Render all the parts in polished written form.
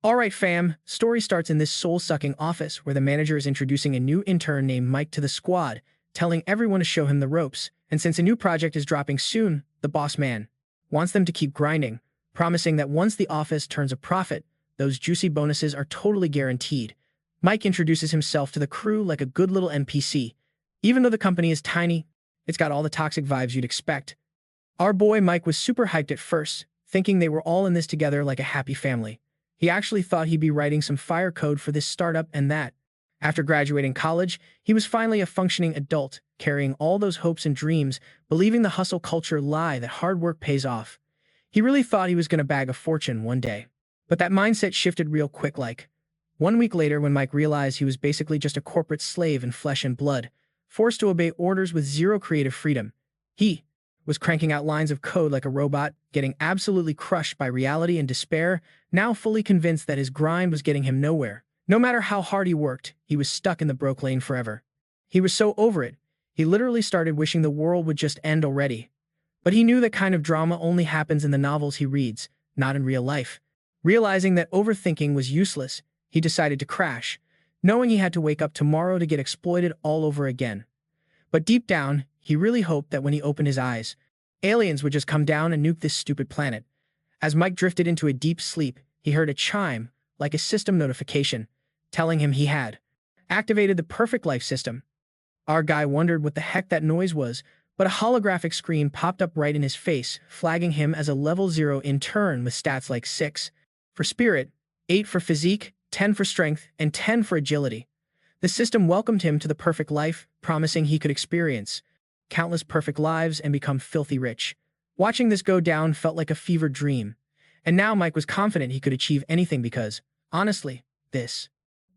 Alright fam, story starts in this soul-sucking office where the manager is introducing a new intern named Mike to the squad, telling everyone to show him the ropes. And since a new project is dropping soon, the boss man wants them to keep grinding, promising that once the office turns a profit, those juicy bonuses are totally guaranteed. Mike introduces himself to the crew like a good little NPC. Even though the company is tiny, it's got all the toxic vibes you'd expect. Our boy Mike was super hyped at first, thinking they were all in this together like a happy family. He actually thought he'd be writing some fire code for this startup and that. After graduating college, he was finally a functioning adult, carrying all those hopes and dreams, believing the hustle culture lie that hard work pays off. He really thought he was going to bag a fortune one day. But that mindset shifted real quick like. 1 week later, when Mike realized he was basically just a corporate slave in flesh and blood, forced to obey orders with zero creative freedom, he was cranking out lines of code like a robot, getting absolutely crushed by reality and despair, now fully convinced that his grind was getting him nowhere. No matter how hard he worked, he was stuck in the broke lane forever. He was so over it, he literally started wishing the world would just end already. But he knew that kind of drama only happens in the novels he reads, not in real life. Realizing that overthinking was useless, he decided to crash, knowing he had to wake up tomorrow to get exploited all over again. But deep down, he really hoped that when he opened his eyes, aliens would just come down and nuke this stupid planet. As Mike drifted into a deep sleep, he heard a chime, like a system notification, telling him he had activated the perfect life system. Our guy wondered what the heck that noise was, but a holographic screen popped up right in his face, flagging him as a level 0 intern with stats like 6 for spirit, 8 for physique, 10 for strength, and 10 for agility. The system welcomed him to the perfect life, promising he could experience countless perfect lives and become filthy rich. Watching this go down felt like a fevered dream. And now Mike was confident he could achieve anything because, honestly, this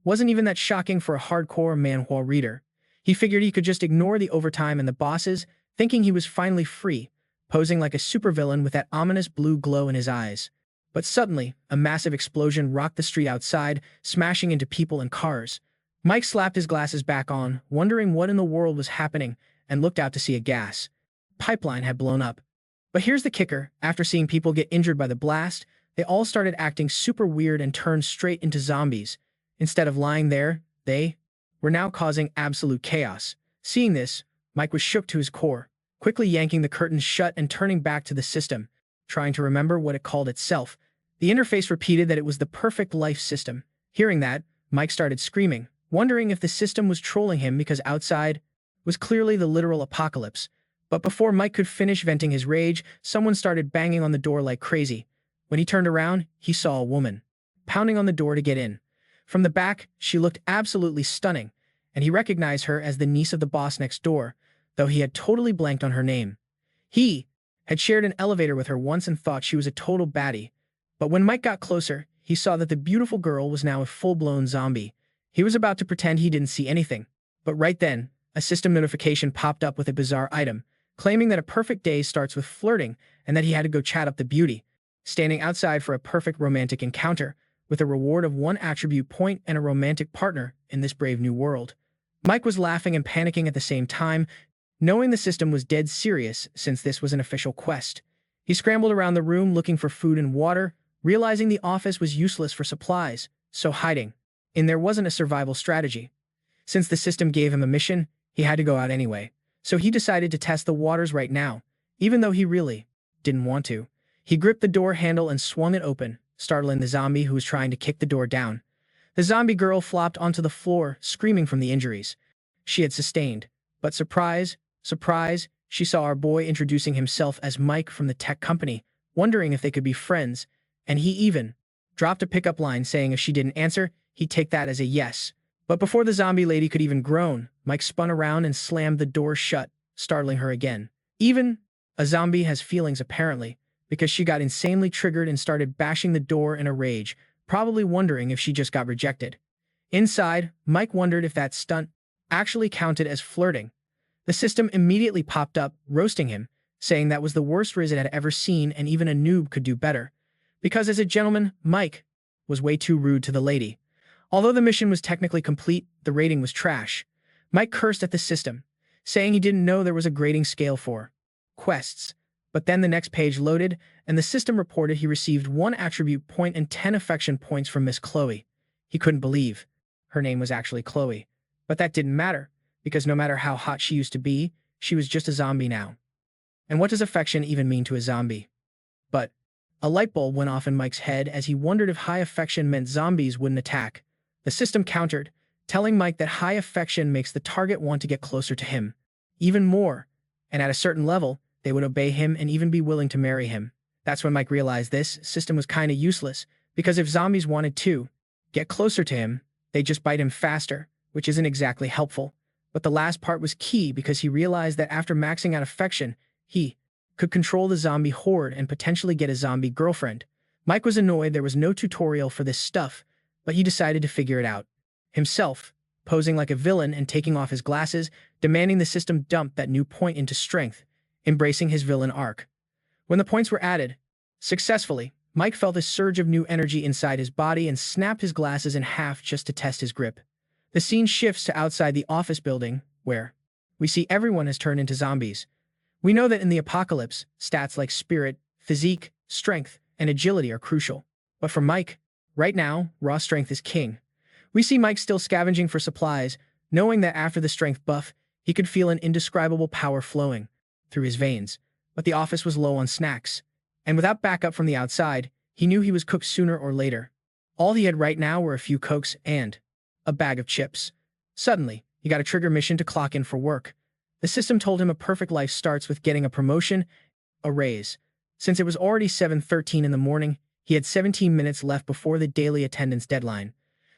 wasn't even that shocking for a hardcore Manhwa reader. He figured he could just ignore the overtime and the bosses, thinking he was finally free, posing like a supervillain with that ominous blue glow in his eyes. But suddenly, a massive explosion rocked the street outside, smashing into people and cars. Mike slapped his glasses back on, wondering what in the world was happening, and looked out to see a gas pipeline had blown up. But here's the kicker, after seeing people get injured by the blast, they all started acting super weird and turned straight into zombies. Instead of lying there, they were now causing absolute chaos. Seeing this, Mike was shook to his core, quickly yanking the curtains shut and turning back to the system, trying to remember what it called itself. The interface repeated that it was the perfect life system. Hearing that, Mike started screaming, wondering if the system was trolling him because outside was clearly the literal apocalypse. But before Mike could finish venting his rage, someone started banging on the door like crazy. When he turned around, he saw a woman pounding on the door to get in. From the back, she looked absolutely stunning, and he recognized her as the niece of the boss next door, though he had totally blanked on her name. He had shared an elevator with her once and thought she was a total baddie. But when Mike got closer, he saw that the beautiful girl was now a full-blown zombie. He was about to pretend he didn't see anything. But right then, a system notification popped up with a bizarre item, claiming that a perfect day starts with flirting and that he had to go chat up the beauty, standing outside for a perfect romantic encounter, with a reward of 1 attribute point and a romantic partner in this brave new world. Mike was laughing and panicking at the same time, knowing the system was dead serious since this was an official quest. He scrambled around the room looking for food and water, realizing the office was useless for supplies, so hiding in there wasn't a survival strategy. Since the system gave him a mission, he had to go out anyway. So he decided to test the waters right now, even though he really didn't want to. He gripped the door handle and swung it open, startling the zombie who was trying to kick the door down. The zombie girl flopped onto the floor, screaming from the injuries she had sustained. But surprise, surprise, she saw our boy introducing himself as Mike from the tech company, wondering if they could be friends, and he even dropped a pickup line saying if she didn't answer, he'd take that as a yes. But before the zombie lady could even groan, Mike spun around and slammed the door shut, startling her again. Even a zombie has feelings apparently, because she got insanely triggered and started bashing the door in a rage, probably wondering if she just got rejected. Inside, Mike wondered if that stunt actually counted as flirting. The system immediately popped up, roasting him, saying that was the worst riz it had ever seen and even a noob could do better. Because as a gentleman, Mike was way too rude to the lady. Although the mission was technically complete, the rating was trash. Mike cursed at the system, saying he didn't know there was a grading scale for quests. But then the next page loaded, and the system reported he received 1 attribute point and 10 affection points from Miss Chloe. He couldn't believe her name was actually Chloe. But that didn't matter, because no matter how hot she used to be, she was just a zombie now. And what does affection even mean to a zombie? But a light bulb went off in Mike's head as he wondered if high affection meant zombies wouldn't attack. The system countered, telling Mike that high affection makes the target want to get closer to him, even more, and at a certain level, they would obey him and even be willing to marry him. That's when Mike realized this system was kinda useless, because if zombies wanted to get closer to him, they'd just bite him faster, which isn't exactly helpful. But the last part was key because he realized that after maxing out affection, he could control the zombie horde and potentially get a zombie girlfriend. Mike was annoyed there was no tutorial for this stuff, but he decided to figure it out himself, posing like a villain and taking off his glasses, demanding the system dump that new point into strength, embracing his villain arc. When the points were added successfully, Mike felt a surge of new energy inside his body and snapped his glasses in half just to test his grip. The scene shifts to outside the office building, where we see everyone has turned into zombies. We know that in the apocalypse, stats like spirit, physique, strength, and agility are crucial. But for Mike, right now, raw strength is king. We see Mike still scavenging for supplies, knowing that after the strength buff, he could feel an indescribable power flowing through his veins. But the office was low on snacks, and without backup from the outside, he knew he was cooked sooner or later. All he had right now were a few Cokes and a bag of chips. Suddenly, he got a trigger mission to clock in for work. The system told him a perfect life starts with getting a promotion, a raise. Since it was already 7:13 in the morning, he had 17 minutes left before the daily attendance deadline.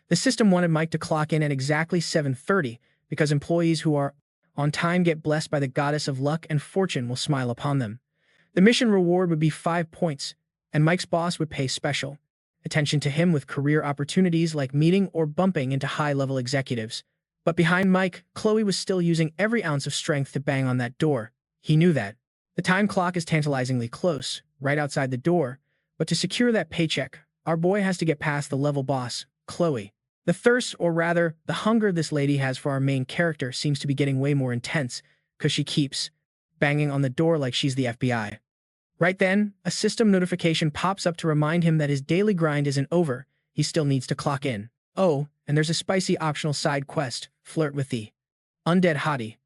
The system wanted Mike to clock in at exactly 7:30 because employees who are on time get blessed by the goddess of luck and fortune will smile upon them. The mission reward would be 5 points, and Mike's boss would pay special attention to him with career opportunities like meeting or bumping into high-level executives. But behind Mike, Chloe was still using every ounce of strength to bang on that door. He knew that. The time clock is tantalizingly close, right outside the door, but to secure that paycheck, our boy has to get past the level boss, Chloe. The thirst, or rather, the hunger this lady has for our main character seems to be getting way more intense, because she keeps banging on the door like she's the FBI. Right then, a system notification pops up to remind him that his daily grind isn't over, he still needs to clock in. Oh, and there's a spicy optional side quest, Flirt with the undead hottie.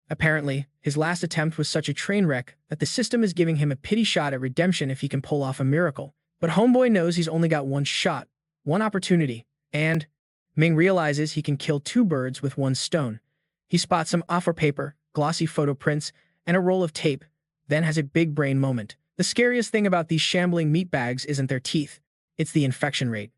Apparently, his last attempt was such a train wreck that the system is giving him a pity shot at redemption if he can pull off a miracle. But Homeboy knows he's only got one shot, one opportunity, and Ming realizes he can kill 2 birds with 1 stone. He spots some offer paper, glossy photo prints, and a roll of tape, then has a big brain moment. The scariest thing about these shambling meat bags isn't their teeth, it's the infection rate.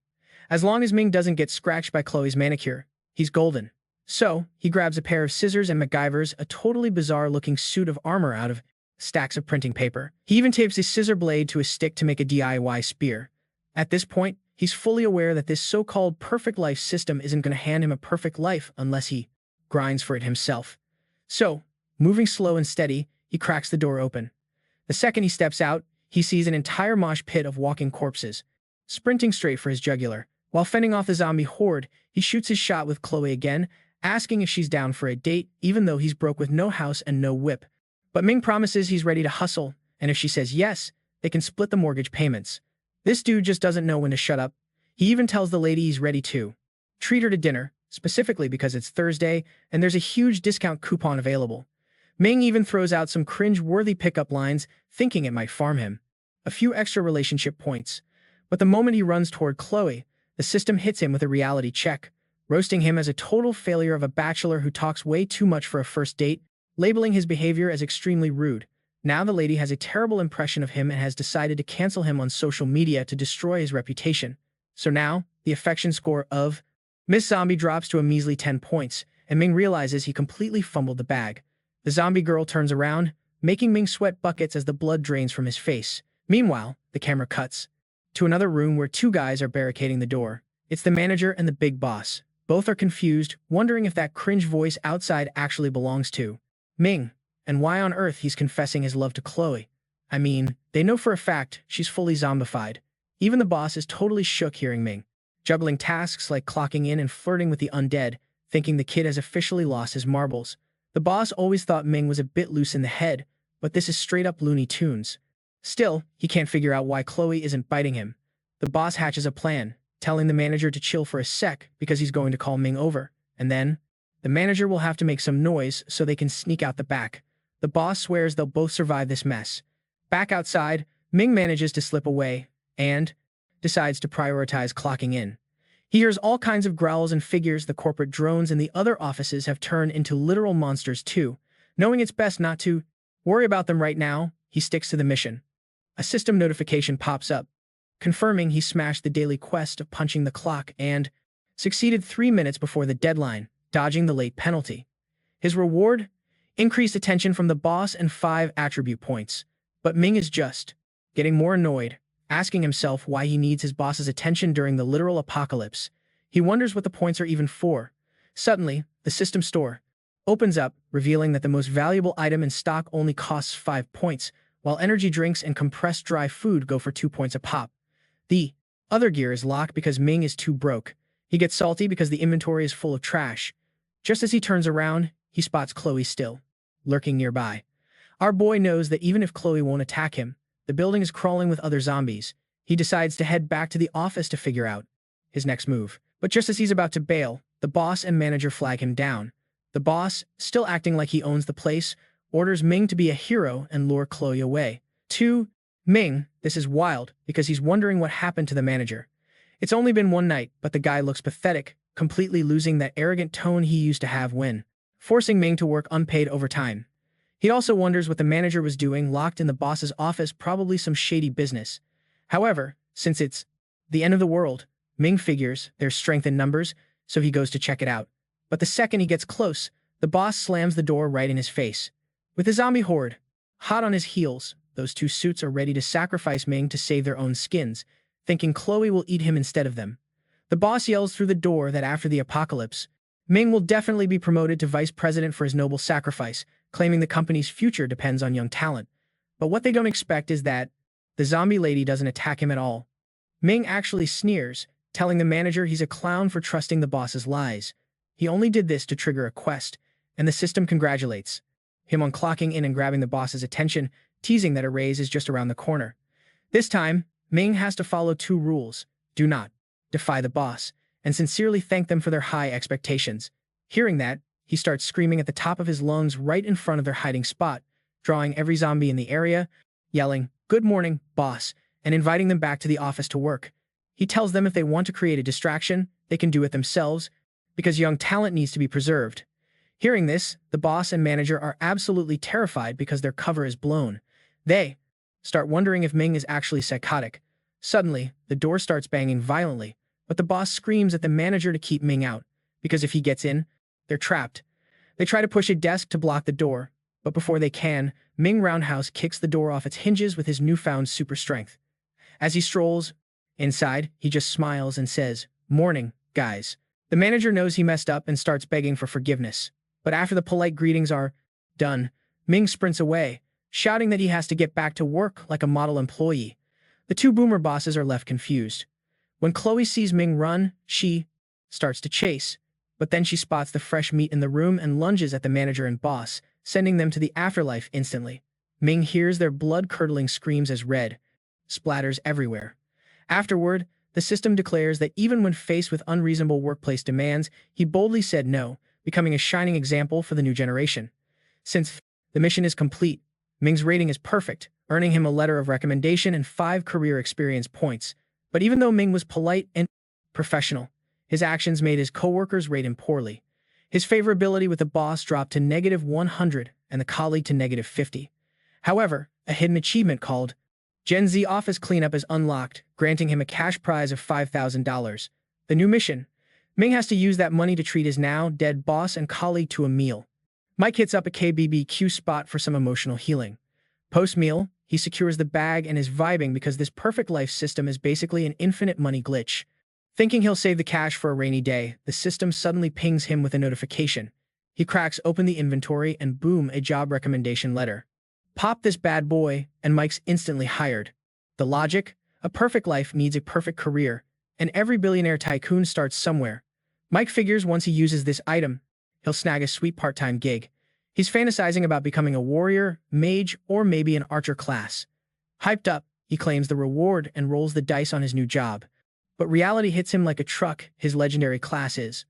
As long as Ming doesn't get scratched by Chloe's manicure, he's golden. So, he grabs a pair of scissors and MacGyvers a totally bizarre-looking suit of armor out of stacks of printing paper. He even tapes his scissor blade to a stick to make a DIY spear. At this point, he's fully aware that this so-called perfect life system isn't going to hand him a perfect life unless he grinds for it himself. So, moving slow and steady, he cracks the door open. The second he steps out, he sees an entire mosh pit of walking corpses, sprinting straight for his jugular. While fending off the zombie horde, he shoots his shot with Chloe again, asking if she's down for a date, even though he's broke with no house and no whip. But Ming promises he's ready to hustle, and if she says yes, they can split the mortgage payments. This dude just doesn't know when to shut up. He even tells the lady he's ready to treat her to dinner, specifically because it's Thursday and there's a huge discount coupon available. Ming even throws out some cringe-worthy pickup lines, thinking it might farm him a few extra relationship points. But the moment he runs toward Chloe, the system hits him with a reality check, roasting him as a total failure of a bachelor who talks way too much for a first date, labeling his behavior as extremely rude. Now the lady has a terrible impression of him and has decided to cancel him on social media to destroy his reputation. So now, the affection score of Miss Zombie drops to a measly 10 points, and Ming realizes he completely fumbled the bag. The zombie girl turns around, making Ming sweat buckets as the blood drains from his face. Meanwhile, the camera cuts to another room where 2 guys are barricading the door. It's the manager and the big boss. Both are confused, wondering if that cringe voice outside actually belongs to Ming, and why on earth he's confessing his love to Chloe. I mean, they know for a fact she's fully zombified. Even the boss is totally shook hearing Ming juggling tasks like clocking in and flirting with the undead, thinking the kid has officially lost his marbles. The boss always thought Ming was a bit loose in the head, but this is straight up Looney Tunes. Still, he can't figure out why Chloe isn't biting him. The boss hatches a plan, telling the manager to chill for a sec because he's going to call Ming over, and then the manager will have to make some noise so they can sneak out the back. The boss swears they'll both survive this mess. Back outside, Ming manages to slip away and decides to prioritize clocking in. He hears all kinds of growls and figures the corporate drones in the other offices have turned into literal monsters too. Knowing it's best not to worry about them right now, he sticks to the mission. A system notification pops up, confirming he smashed the daily quest of punching the clock and succeeded 3 minutes before the deadline, dodging the late penalty. His reward? Increased attention from the boss and 5 attribute points. But Ming is just getting more annoyed, asking himself why he needs his boss's attention during the literal apocalypse. He wonders what the points are even for. Suddenly, the system store opens up, revealing that the most valuable item in stock only costs 5 points, while energy drinks and compressed dry food go for 2 points a pop. The other gear is locked because Ming is too broke. He gets salty because the inventory is full of trash. Just as he turns around, he spots Chloe still lurking nearby. Our boy knows that even if Chloe won't attack him, the building is crawling with other zombies. He decides to head back to the office to figure out his next move. But just as he's about to bail, the boss and manager flag him down. The boss, still acting like he owns the place, orders Ming to be a hero and lure Chloe away. To Ming, this is wild because he's wondering what happened to the manager. It's only been one night, but the guy looks pathetic, completely losing that arrogant tone he used to have when forcing Ming to work unpaid overtime. He also wonders what the manager was doing locked in the boss's office, probably some shady business. However, since it's the end of the world, Ming figures there's strength in numbers, so he goes to check it out. But the second he gets close, the boss slams the door right in his face. With the zombie horde hot on his heels, those two suits are ready to sacrifice Ming to save their own skins, thinking Chloe will eat him instead of them. The boss yells through the door that after the apocalypse, Ming will definitely be promoted to vice president for his noble sacrifice, claiming the company's future depends on young talent. But what they don't expect is that the zombie lady doesn't attack him at all. Ming actually sneers, telling the manager he's a clown for trusting the boss's lies. He only did this to trigger a quest, and the system congratulates him on clocking in and grabbing the boss's attention, teasing that a raise is just around the corner. This time, Ming has to follow 2 rules. Do not defy the boss, and sincerely thank them for their high expectations. Hearing that, he starts screaming at the top of his lungs right in front of their hiding spot, drawing every zombie in the area, yelling, "Good morning, boss," and inviting them back to the office to work. He tells them if they want to create a distraction, they can do it themselves, because young talent needs to be preserved. Hearing this, the boss and manager are absolutely terrified because their cover is blown. They start wondering if Ming is actually psychotic. Suddenly, the door starts banging violently, but the boss screams at the manager to keep Ming out, because if he gets in, they're trapped. They try to push a desk to block the door, but before they can, Ming roundhouse kicks the door off its hinges with his newfound super strength. As he strolls inside, he just smiles and says, "Morning, guys." The manager knows he messed up and starts begging for forgiveness. But after the polite greetings are done, Ming sprints away, shouting that he has to get back to work like a model employee. The 2 boomer bosses are left confused. When Chloe sees Ming run, she starts to chase, but then she spots the fresh meat in the room and lunges at the manager and boss, sending them to the afterlife instantly. Ming hears their blood-curdling screams as red splatters everywhere. Afterward, the system declares that even when faced with unreasonable workplace demands, he boldly said no, becoming a shining example for the new generation. Since the mission is complete, Ming's rating is perfect, earning him a letter of recommendation and 5 career experience points. But even though Ming was polite and professional, his actions made his coworkers rate him poorly. His favorability with the boss dropped to -100 and the colleague to -50. However, a hidden achievement called Gen Z Office Cleanup is unlocked, granting him a cash prize of $5,000. The new mission: Ming has to use that money to treat his now dead boss and colleague to a meal. Mike hits up a KBBQ spot for some emotional healing. Post-meal, he secures the bag and is vibing because this perfect life system is basically an infinite money glitch. Thinking he'll save the cash for a rainy day, the system suddenly pings him with a notification. He cracks open the inventory and boom, a job recommendation letter. Pop this bad boy, and Mike's instantly hired. The logic? A perfect life needs a perfect career, and every billionaire tycoon starts somewhere. Mike figures once he uses this item, he'll snag a sweet part-time gig. He's fantasizing about becoming a warrior, mage, or maybe an archer class. Hyped up, he claims the reward and rolls the dice on his new job. But reality hits him like a truck. His legendary class is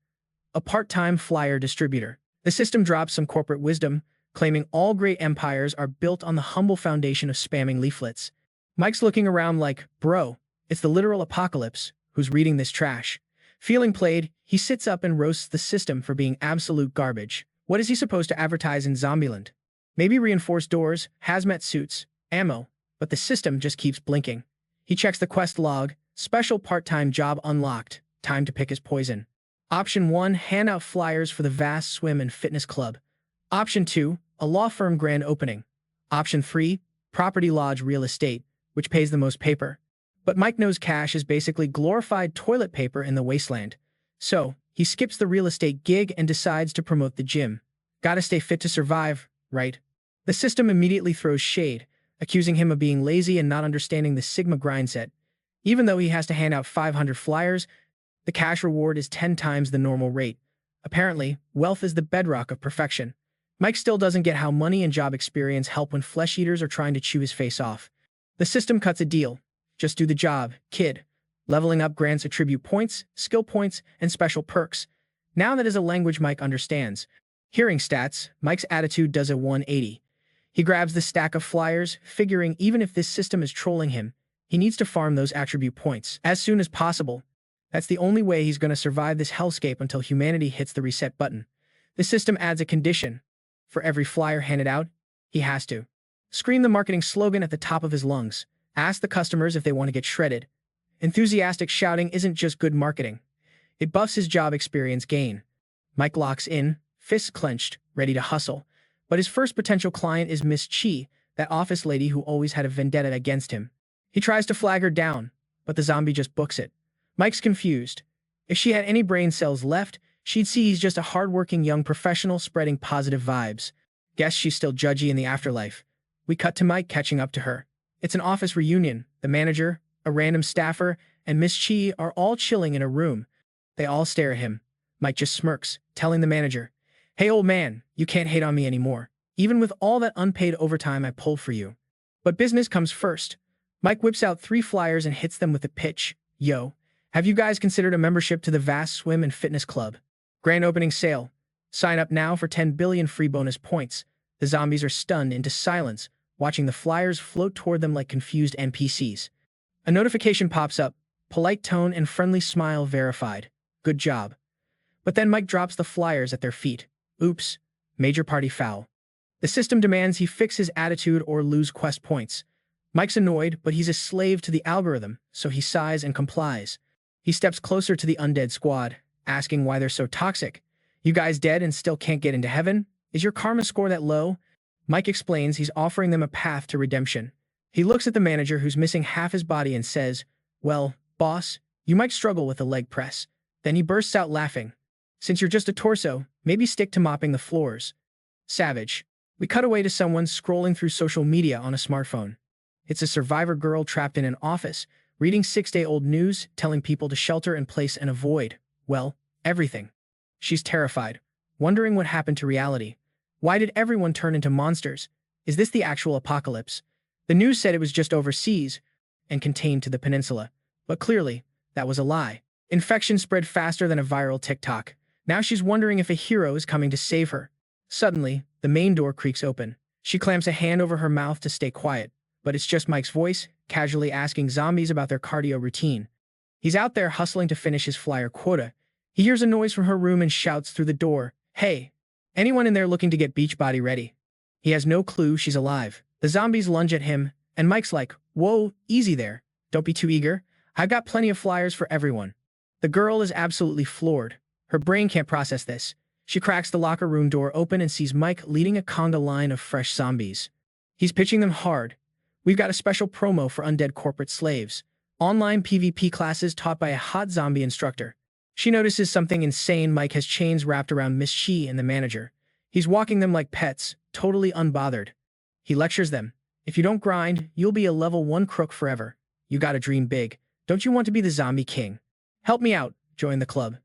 a part-time flyer distributor. The system drops some corporate wisdom, claiming all great empires are built on the humble foundation of spamming leaflets. Mike's looking around like, bro, it's the literal apocalypse. Who's reading this trash? Feeling played, he sits up and roasts the system for being absolute garbage. What is he supposed to advertise in Zombieland? Maybe reinforced doors, hazmat suits, ammo, but the system just keeps blinking. He checks the quest log, special part-time job unlocked, time to pick his poison. Option 1, hand out flyers for the vast swim and fitness club. Option 2, a law firm grand opening. Option 3, property lodge real estate, which pays the most paper. But Mike knows cash is basically glorified toilet paper in the wasteland. So, he skips the real estate gig and decides to promote the gym. Gotta stay fit to survive, right? The system immediately throws shade, accusing him of being lazy and not understanding the Sigma grind set. Even though he has to hand out 500 flyers, the cash reward is 10 times the normal rate. Apparently, wealth is the bedrock of perfection. Mike still doesn't get how money and job experience help when flesh eaters are trying to chew his face off. The system cuts a deal. Just do the job, kid. Leveling up grants attribute points, skill points, and special perks. Now that is a language Mike understands. Hearing stats, Mike's attitude does a 180. He grabs the stack of flyers, figuring even if this system is trolling him, he needs to farm those attribute points as soon as possible. That's the only way he's going to survive this hellscape until humanity hits the reset button. The system adds a condition. For every flyer handed out, he has to scream the marketing slogan at the top of his lungs. Ask the customers if they want to get shredded. Enthusiastic shouting isn't just good marketing. It buffs his job experience gain. Mike locks in, fists clenched, ready to hustle. But his first potential client is Miss Chi, that office lady who always had a vendetta against him. He tries to flag her down, but the zombie just books it. Mike's confused. If she had any brain cells left, she'd see he's just a hardworking young professional spreading positive vibes. Guess she's still judgy in the afterlife. We cut to Mike catching up to her. It's an office reunion. The manager, a random staffer, and Miss Chi are all chilling in a room. They all stare at him. Mike just smirks, telling the manager, "Hey old man, you can't hate on me anymore, even with all that unpaid overtime I pulled for you." But business comes first. Mike whips out 3 flyers and hits them with a pitch. Yo, have you guys considered a membership to the vast swim and fitness club? Grand opening sale. Sign up now for 10 billion free bonus points. The zombies are stunned into silence, watching the flyers float toward them like confused NPCs. A notification pops up. Polite tone and friendly smile verified. Good job. But then Mike drops the flyers at their feet. Oops. Major party foul. The system demands he fix his attitude or lose quest points. Mike's annoyed, but he's a slave to the algorithm, so he sighs and complies. He steps closer to the undead squad, asking why they're so toxic. You guys dead and still can't get into heaven? Is your karma score that low? Mike explains he's offering them a path to redemption. He looks at the manager who's missing half his body and says, "Well, boss, you might struggle with a leg press." Then he bursts out laughing. "Since you're just a torso, maybe stick to mopping the floors." Savage. We cut away to someone scrolling through social media on a smartphone. It's a survivor girl trapped in an office, reading 6-day-old news, telling people to shelter in place and avoid, well, everything. She's terrified, wondering what happened to reality. Why did everyone turn into monsters? Is this the actual apocalypse? The news said it was just overseas and contained to the peninsula. But clearly, that was a lie. Infection spread faster than a viral TikTok. Now she's wondering if a hero is coming to save her. Suddenly, the main door creaks open. She clamps a hand over her mouth to stay quiet. But it's just Mike's voice, casually asking zombies about their cardio routine. He's out there hustling to finish his flyer quota. He hears a noise from her room and shouts through the door, "Hey, anyone in there looking to get Beachbody ready?" He has no clue she's alive. The zombies lunge at him, and Mike's like, "Whoa, easy there. Don't be too eager. I've got plenty of flyers for everyone." The girl is absolutely floored. Her brain can't process this. She cracks the locker room door open and sees Mike leading a conga line of fresh zombies. He's pitching them hard. "We've got a special promo for undead corporate slaves. Online PvP classes taught by a hot zombie instructor." She notices something insane. Mike has chains wrapped around Miss Chi and the manager. He's walking them like pets, totally unbothered. He lectures them. "If you don't grind, you'll be a level 1 crook forever. You gotta dream big. Don't you want to be the zombie king? Help me out, join the club."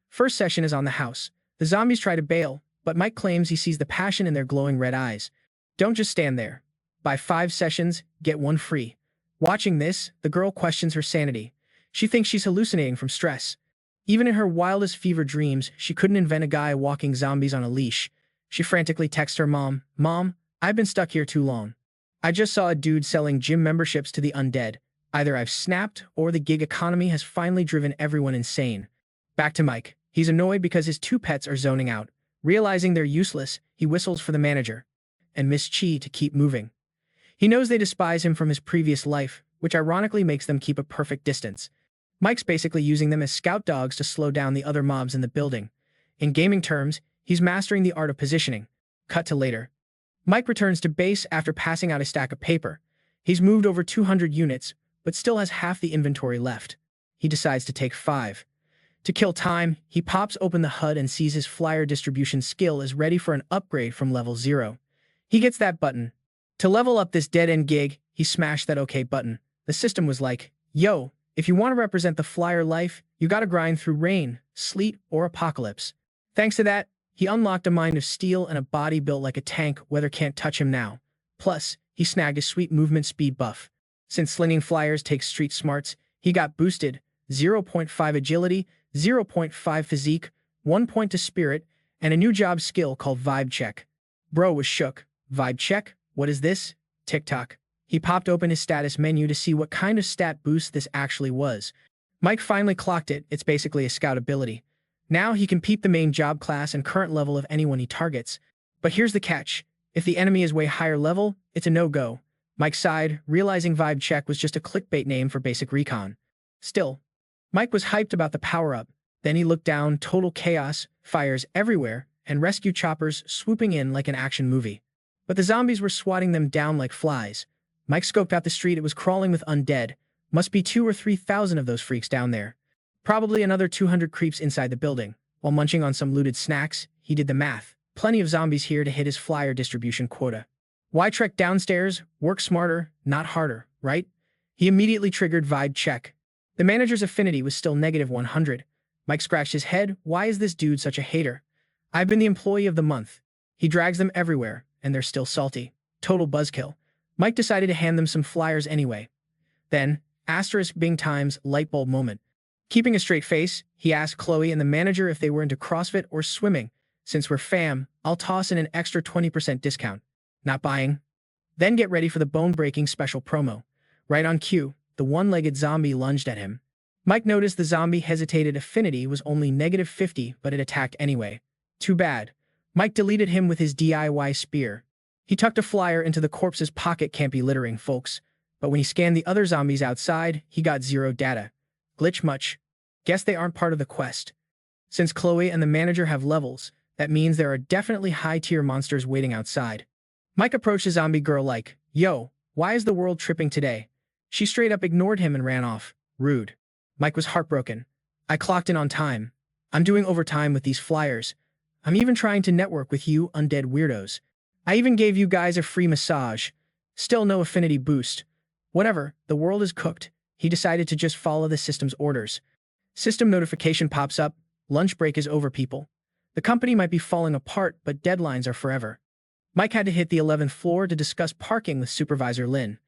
First session is on the house. The zombies try to bail, but Mike claims he sees the passion in their glowing red eyes. Don't just stand there. Buy 5 sessions, get 1 free. Watching this, the girl questions her sanity. She thinks she's hallucinating from stress. Even in her wildest fever dreams, she couldn't invent a guy walking zombies on a leash. She frantically texts her mom, "Mom, I've been stuck here too long. I just saw a dude selling gym memberships to the undead. Either I've snapped, or the gig economy has finally driven everyone insane." Back to Mike. He's annoyed because his 2 pets are zoning out. Realizing they're useless, he whistles for the manager and Miss Chi to keep moving. He knows they despise him from his previous life, which ironically makes them keep a perfect distance. Mike's basically using them as scout dogs to slow down the other mobs in the building. In gaming terms, he's mastering the art of positioning. Cut to later. Mike returns to base after passing out a stack of paper. He's moved over 200 units, but still has half the inventory left. He decides to take 5. To kill time, he pops open the HUD and sees his flyer distribution skill is ready for an upgrade from level 0. He gets that button. To level up this dead-end gig, he smashed that OK button. The system was like, "Yo, if you want to represent the flyer life, you gotta grind through rain, sleet, or apocalypse." Thanks to that, he unlocked a mind of steel and a body built like a tank. Weather can't touch him now. Plus, he snagged a sweet movement speed buff. Since slinging flyers takes street smarts, he got boosted 0.5 agility, 0.5 physique, 1 point to spirit, and a new job skill called Vibe Check. Bro was shook. Vibe Check? What is this? TikTok. He popped open his status menu to see what kind of stat boost this actually was. Mike finally clocked it. It's basically a scout ability. Now he can peep the main job class and current level of anyone he targets. But here's the catch. If the enemy is way higher level, it's a no-go. Mike sighed, realizing Vibe Check was just a clickbait name for basic recon. Still, Mike was hyped about the power-up. Then he looked down, total chaos, fires everywhere, and rescue choppers swooping in like an action movie. But the zombies were swatting them down like flies. Mike scoped out the street. It was crawling with undead. Must be 2,000 or 3,000 of those freaks down there. Probably another 200 creeps inside the building. While munching on some looted snacks, he did the math. Plenty of zombies here to hit his flyer distribution quota. Why trek downstairs? Work smarter, not harder, right? He immediately triggered Vibe Check. The manager's affinity was still negative 100. Mike scratched his head. Why is this dude such a hater? I've been the employee of the month. He drags them everywhere, and they're still salty. Total buzzkill. Mike decided to hand them some flyers anyway. Then, asterisk Bing times lightbulb moment. Keeping a straight face, he asked Chloe and the manager if they were into CrossFit or swimming. Since we're fam, I'll toss in an extra 20% discount. Not buying? Then get ready for the bone-breaking special promo. Right on cue, the one-legged zombie lunged at him. Mike noticed the zombie hesitated. Affinity was only negative 50, but it attacked anyway. Too bad. Mike deleted him with his DIY spear. He tucked a flyer into the corpse's pocket. Can't be littering, folks. But when he scanned the other zombies outside, he got 0 data. Glitch much? Guess they aren't part of the quest. Since Chloe and the manager have levels, that means there are definitely high-tier monsters waiting outside. Mike approached the zombie girl like, "Yo, why is the world tripping today?" She straight up ignored him and ran off. Rude. Mike was heartbroken. "I clocked in on time. I'm doing overtime with these flyers. I'm even trying to network with you undead weirdos. I even gave you guys a free massage. Still no affinity boost. Whatever, the world is cooked." He decided to just follow the system's orders. System notification pops up. Lunch break is over, people. The company might be falling apart, but deadlines are forever. Mike had to hit the 11th floor to discuss parking with Supervisor Lin.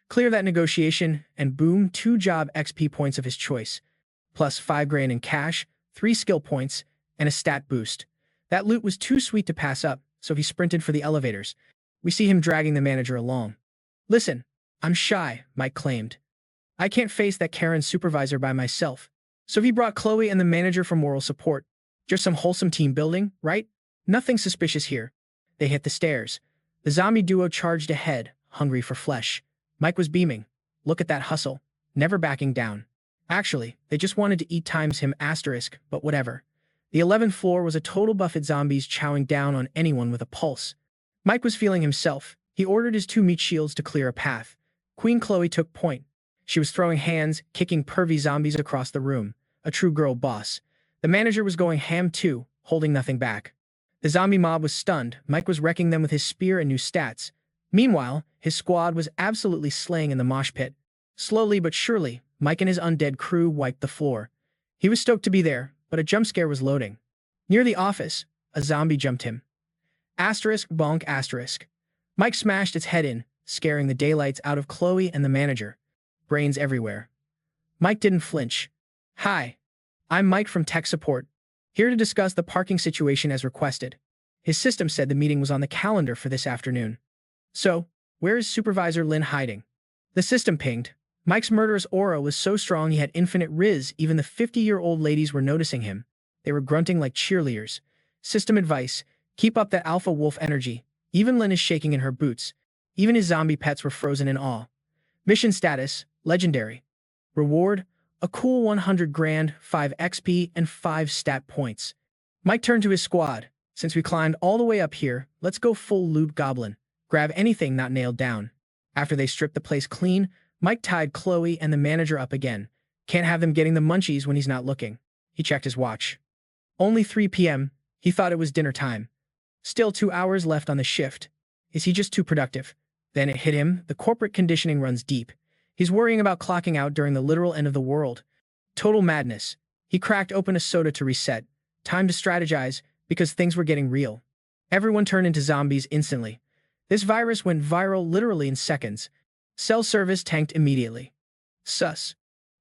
Clear that negotiation, and boom, 2 job XP points of his choice. Plus 5 grand in cash, 3 skill points, and a stat boost. That loot was too sweet to pass up, so he sprinted for the elevators. We see him dragging the manager along. "Listen, I'm shy," Mike claimed. "I can't face that Karen supervisor by myself." So he brought Chloe and the manager for moral support. Just some wholesome team building, right? Nothing suspicious here. They hit the stairs. The zombie duo charged ahead, hungry for flesh. Mike was beaming. Look at that hustle. Never backing down. Actually, they just wanted to eat times him asterisk, but whatever. The 11th floor was a total buffet, zombies chowing down on anyone with a pulse. Mike was feeling himself. He ordered his 2 meat shields to clear a path. Queen Chloe took point. She was throwing hands, kicking pervy zombies across the room. A true girl boss. The manager was going ham too, holding nothing back. The zombie mob was stunned. Mike was wrecking them with his spear and new stats. Meanwhile, his squad was absolutely slaying in the mosh pit. Slowly but surely, Mike and his undead crew wiped the floor. He was stoked to be there, but a jump scare was loading. Near the office, a zombie jumped him. Asterisk bonk asterisk. Mike smashed its head in, scaring the daylights out of Chloe and the manager. Brains everywhere. Mike didn't flinch. Hi. I'm Mike from tech support, here to discuss the parking situation as requested. His system said the meeting was on the calendar for this afternoon. So, where is Supervisor Lin hiding? The system pinged. Mike's murderous aura was so strong he had infinite riz, even the 50-year-old ladies were noticing him. They were grunting like cheerleaders. System advice, keep up that alpha wolf energy. Even Lin is shaking in her boots. Even his zombie pets were frozen in awe. Mission status, legendary. Reward, a cool 100 grand, 5 XP, and 5 stat points. Mike turned to his squad. Since we climbed all the way up here, let's go full loot goblin. Grab anything not nailed down. After they stripped the place clean, Mike tied Chloe and the manager up again. Can't have them getting the munchies when he's not looking. He checked his watch. Only 3 p.m. He thought it was dinner time. Still 2 hours left on the shift. Is he just too productive? Then it hit him. The corporate conditioning runs deep. He's worrying about clocking out during the literal end of the world. Total madness. He cracked open a soda to reset. Time to strategize, because things were getting real. Everyone turned into zombies instantly. This virus went viral literally in seconds. Cell service tanked immediately. Sus.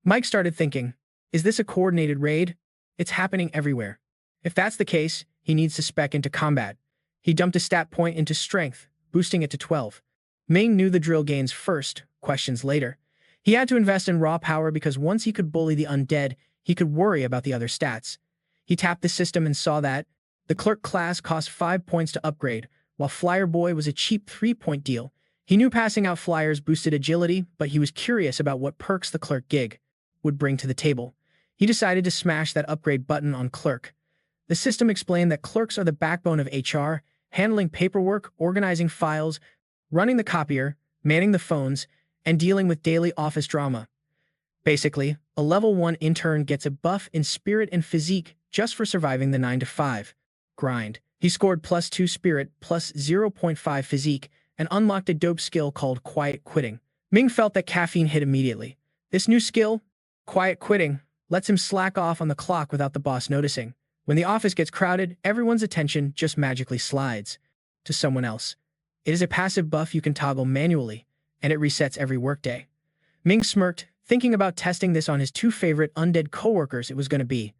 Mike started thinking, is this a coordinated raid? It's happening everywhere. If that's the case, he needs to spec into combat. He dumped a stat point into strength, boosting it to 12. Ming knew the drill gains first, questions later. He had to invest in raw power because once he could bully the undead, he could worry about the other stats. He tapped the system and saw that the clerk class cost 5 points to upgrade, while Flyer Boy was a cheap 3-point deal. He knew passing out flyers boosted agility, but he was curious about what perks the clerk gig would bring to the table. He decided to smash that upgrade button on clerk. The system explained that clerks are the backbone of HR, handling paperwork, organizing files, running the copier, manning the phones, and dealing with daily office drama. Basically, a level 1 intern gets a buff in spirit and physique just for surviving the 9-to-5 grind. He scored +2 spirit, +0.5 physique, and unlocked a dope skill called quiet quitting. Ming felt that caffeine hit immediately. This new skill, quiet quitting, lets him slack off on the clock without the boss noticing. When the office gets crowded, everyone's attention just magically slides to someone else. It is a passive buff you can toggle manually, and it resets every workday. Ming smirked, thinking about testing this on his 2 favorite undead coworkers. It was going to be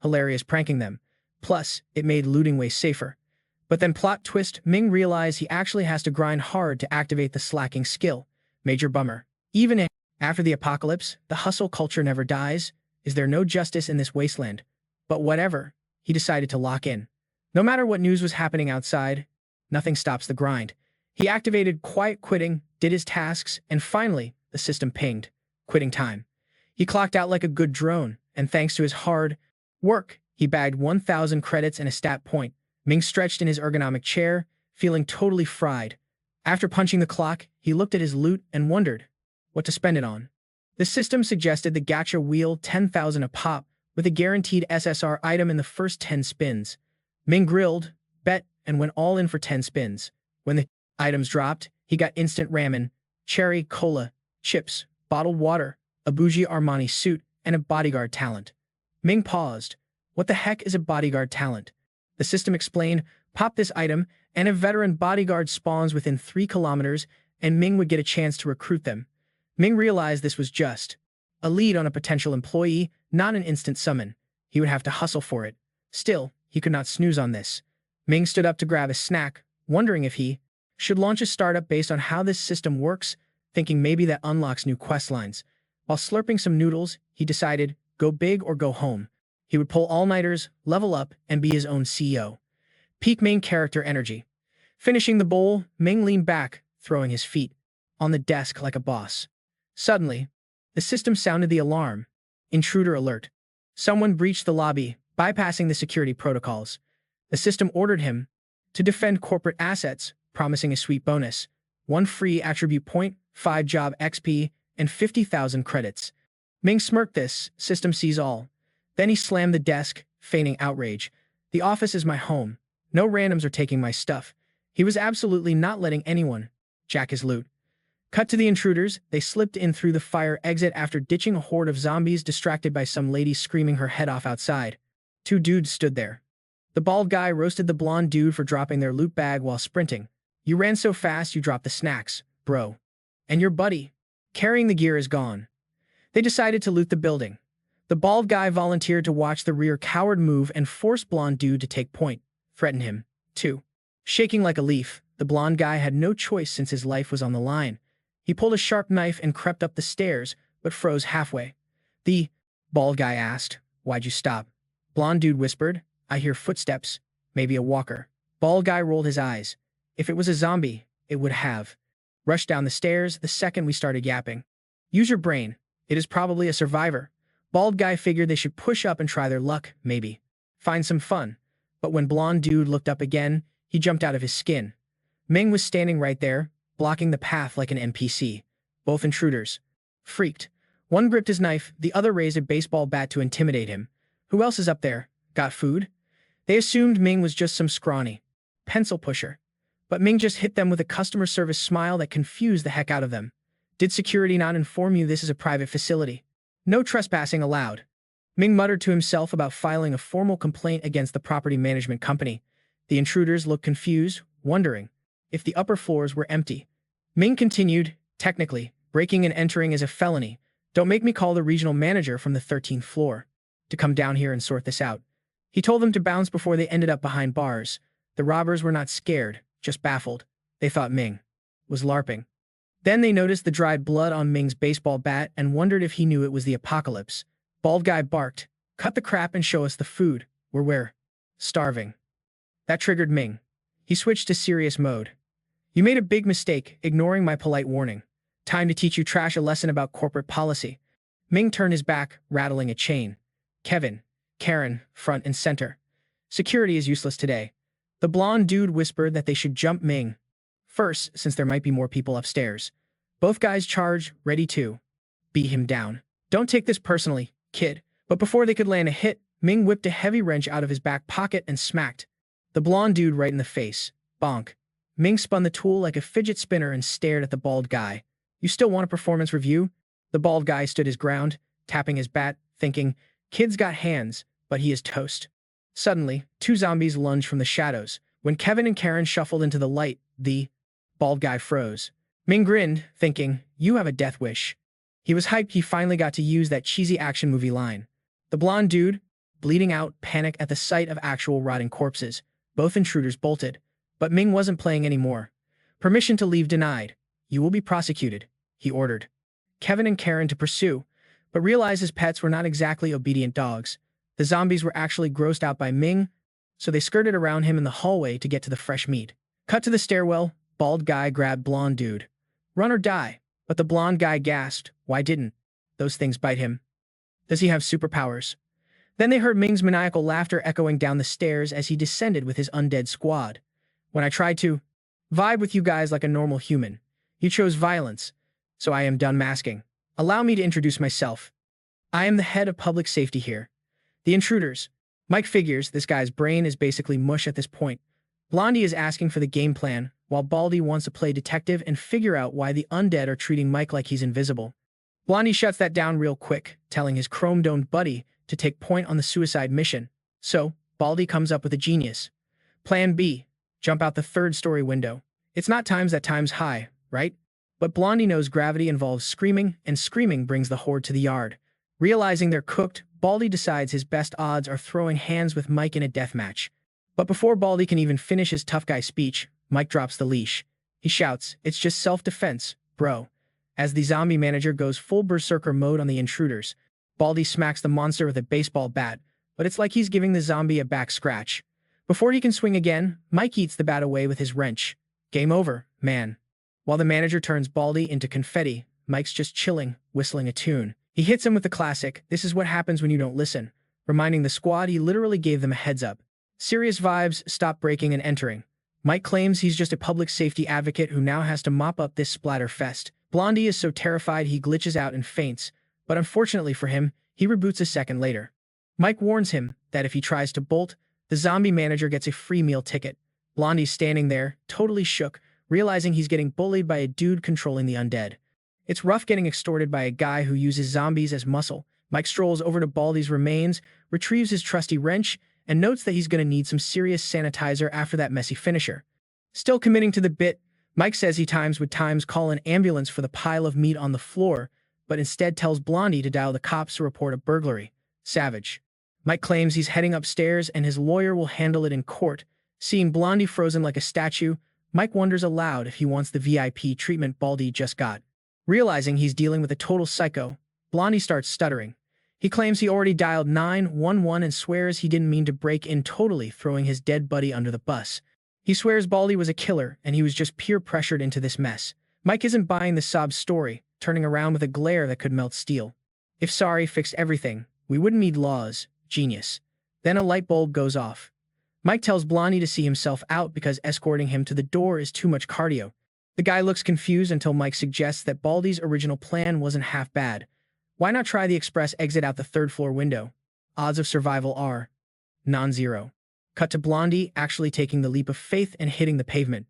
hilarious pranking them. Plus, it made looting way safer. But then plot twist, Ming realized he actually has to grind hard to activate the slacking skill. Major bummer. Even after the apocalypse, the hustle culture never dies. Is there no justice in this wasteland? But whatever, he decided to lock in. No matter what news was happening outside, nothing stops the grind. He activated quiet quitting, did his tasks, and finally, the system pinged. Quitting time. He clocked out like a good drone, and thanks to his hard work, he bagged 1,000 credits and a stat point. Ming stretched in his ergonomic chair, feeling totally fried. After punching the clock, he looked at his loot and wondered what to spend it on. The system suggested the gacha wheel 10,000 a pop, with a guaranteed SSR item in the first 10 spins. Ming grilled, bet, and went all in for 10 spins. When the items dropped, he got instant ramen, cherry cola, chips, bottled water, a bougie Armani suit, and a bodyguard talent. Ming paused. What the heck is a bodyguard talent? The system explained, pop this item, and a veteran bodyguard spawns within 3 kilometers, and Ming would get a chance to recruit them. Ming realized this was just a lead on a potential employee, not an instant summon. He would have to hustle for it. Still, he could not snooze on this. Ming stood up to grab a snack, wondering if he should launch a startup based on how this system works, thinking maybe that unlocks new quest lines. While slurping some noodles, he decided, go big or go home. He would pull all-nighters, level up, and be his own CEO. Peak main character energy. Finishing the bowl, Ming leaned back, throwing his feet on the desk like a boss. Suddenly, the system sounded the alarm. Intruder alert. Someone breached the lobby, bypassing the security protocols. The system ordered him to defend corporate assets, promising a sweet bonus. 1 free attribute point, 5 job XP, and 50,000 credits. Ming smirked. This system sees all. Then he slammed the desk, feigning outrage. The office is my home. No randoms are taking my stuff. He was absolutely not letting anyone jack his loot. Cut to the intruders. They slipped in through the fire exit after ditching a horde of zombies distracted by some lady screaming her head off outside. 2 dudes stood there. The bald guy roasted the blonde dude for dropping their loot bag while sprinting. You ran so fast you dropped the snacks, bro. And your buddy, carrying the gear, is gone. They decided to loot the building. The bald guy volunteered to watch the rear coward move and forced blonde dude to take point, threaten him, too. Shaking like a leaf, the blonde guy had no choice since his life was on the line. He pulled a sharp knife and crept up the stairs, but froze halfway. The bald guy asked, "Why'd you stop?" Blonde dude whispered, "I hear footsteps, maybe a walker." Bald guy rolled his eyes. If it was a zombie, it would have rushed down the stairs the second we started yapping. Use your brain. It is probably a survivor. Bald guy figured they should push up and try their luck, maybe. Find some fun. But when blonde dude looked up again, he jumped out of his skin. Ming was standing right there, blocking the path like an NPC. Both intruders freaked. One gripped his knife, the other raised a baseball bat to intimidate him. Who else is up there? Got food? They assumed Ming was just some scrawny pencil pusher. But Ming just hit them with a customer service smile that confused the heck out of them. Did security not inform you this is a private facility? No trespassing allowed. Ming muttered to himself about filing a formal complaint against the property management company. The intruders looked confused, wondering if the upper floors were empty. Ming continued, "Technically, breaking and entering is a felony. Don't make me call the regional manager from the 13th floor to come down here and sort this out." He told them to bounce before they ended up behind bars. The robbers were not scared, just baffled. They thought Ming was LARPing. Then they noticed the dried blood on Ming's baseball bat and wondered if he knew it was the apocalypse. Bald guy barked, "Cut the crap and show us the food. We're starving." That triggered Ming. He switched to serious mode. "You made a big mistake, ignoring my polite warning. Time to teach you trash a lesson about corporate policy." Ming turned his back, rattling a chain. Kevin, Karen, front and center. Security is useless today. The blonde dude whispered that they should jump Ming first, since there might be more people upstairs. Both guys charged, ready to beat him down. "Don't take this personally, kid." But before they could land a hit, Ming whipped a heavy wrench out of his back pocket and smacked the blonde dude right in the face. Bonk. Ming spun the tool like a fidget spinner and stared at the bald guy. "You still want a performance review?" The bald guy stood his ground, tapping his bat, thinking, "Kid's got hands, but he is toast." Suddenly, two zombies lunged from the shadows. When Kevin and Karen shuffled into the light, the bald guy froze. Ming grinned, thinking, "You have a death wish." He was hyped he finally got to use that cheesy action movie line. The blonde dude, bleeding out, panicked at the sight of actual rotting corpses. Both intruders bolted. But Ming wasn't playing anymore. "Permission to leave denied. You will be prosecuted," he ordered Kevin and Karen to pursue, but realized his pets were not exactly obedient dogs. The zombies were actually grossed out by Ming, so they skirted around him in the hallway to get to the fresh meat. Cut to the stairwell, bald guy grabbed blonde dude. "Run or die." But the blonde guy gasped, "Why didn't those things bite him? Does he have superpowers?" Then they heard Ming's maniacal laughter echoing down the stairs as he descended with his undead squad. "When I tried to vibe with you guys like a normal human, you chose violence, so I am done masking. Allow me to introduce myself. I am the head of public safety here." The intruders. Mike figures this guy's brain is basically mush at this point. Blondie is asking for the game plan, while Baldy wants to play detective and figure out why the undead are treating Mike like he's invisible. Blondie shuts that down real quick, telling his chrome-domed buddy to take point on the suicide mission. So, Baldy comes up with a genius Plan B, jump out the third-story window. It's not times that time's high, right? But Blondie knows gravity involves screaming, and screaming brings the horde to the yard. Realizing they're cooked, Baldy decides his best odds are throwing hands with Mike in a deathmatch. But before Baldy can even finish his tough guy speech, Mike drops the leash. He shouts, "It's just self-defense, bro." As the zombie manager goes full berserker mode on the intruders, Baldy smacks the monster with a baseball bat, but it's like he's giving the zombie a back scratch. Before he can swing again, Mike eats the bat away with his wrench. Game over, man. While the manager turns Baldy into confetti, Mike's just chilling, whistling a tune. He hits him with the classic, "This is what happens when you don't listen," reminding the squad he literally gave them a heads up. Serious vibes, stop breaking and entering. Mike claims he's just a public safety advocate who now has to mop up this splatter fest. Blondie is so terrified he glitches out and faints, but unfortunately for him, he reboots a second later. Mike warns him that if he tries to bolt, the zombie manager gets a free meal ticket. Blondie's standing there, totally shook, realizing he's getting bullied by a dude controlling the undead. It's rough getting extorted by a guy who uses zombies as muscle. Mike strolls over to Baldy's remains, retrieves his trusty wrench, and notes that he's going to need some serious sanitizer after that messy finisher. Still committing to the bit, Mike says he would call an ambulance for the pile of meat on the floor, but instead tells Blondie to dial the cops to report a burglary. Savage. Mike claims he's heading upstairs and his lawyer will handle it in court. Seeing Blondie frozen like a statue, Mike wonders aloud if he wants the VIP treatment Baldy just got. Realizing he's dealing with a total psycho, Blondie starts stuttering. He claims he already dialed 911 and swears he didn't mean to break in, totally throwing his dead buddy under the bus. He swears Baldy was a killer and he was just peer pressured into this mess. Mike isn't buying the sob story, turning around with a glare that could melt steel. If sorry fixed everything, we wouldn't need laws. Genius. Then a light bulb goes off. Mike tells Blondie to see himself out because escorting him to the door is too much cardio. The guy looks confused until Mike suggests that Baldy's original plan wasn't half bad. Why not try the express exit out the third-floor window? Odds of survival are non-zero. Cut to Blondie actually taking the leap of faith and hitting the pavement.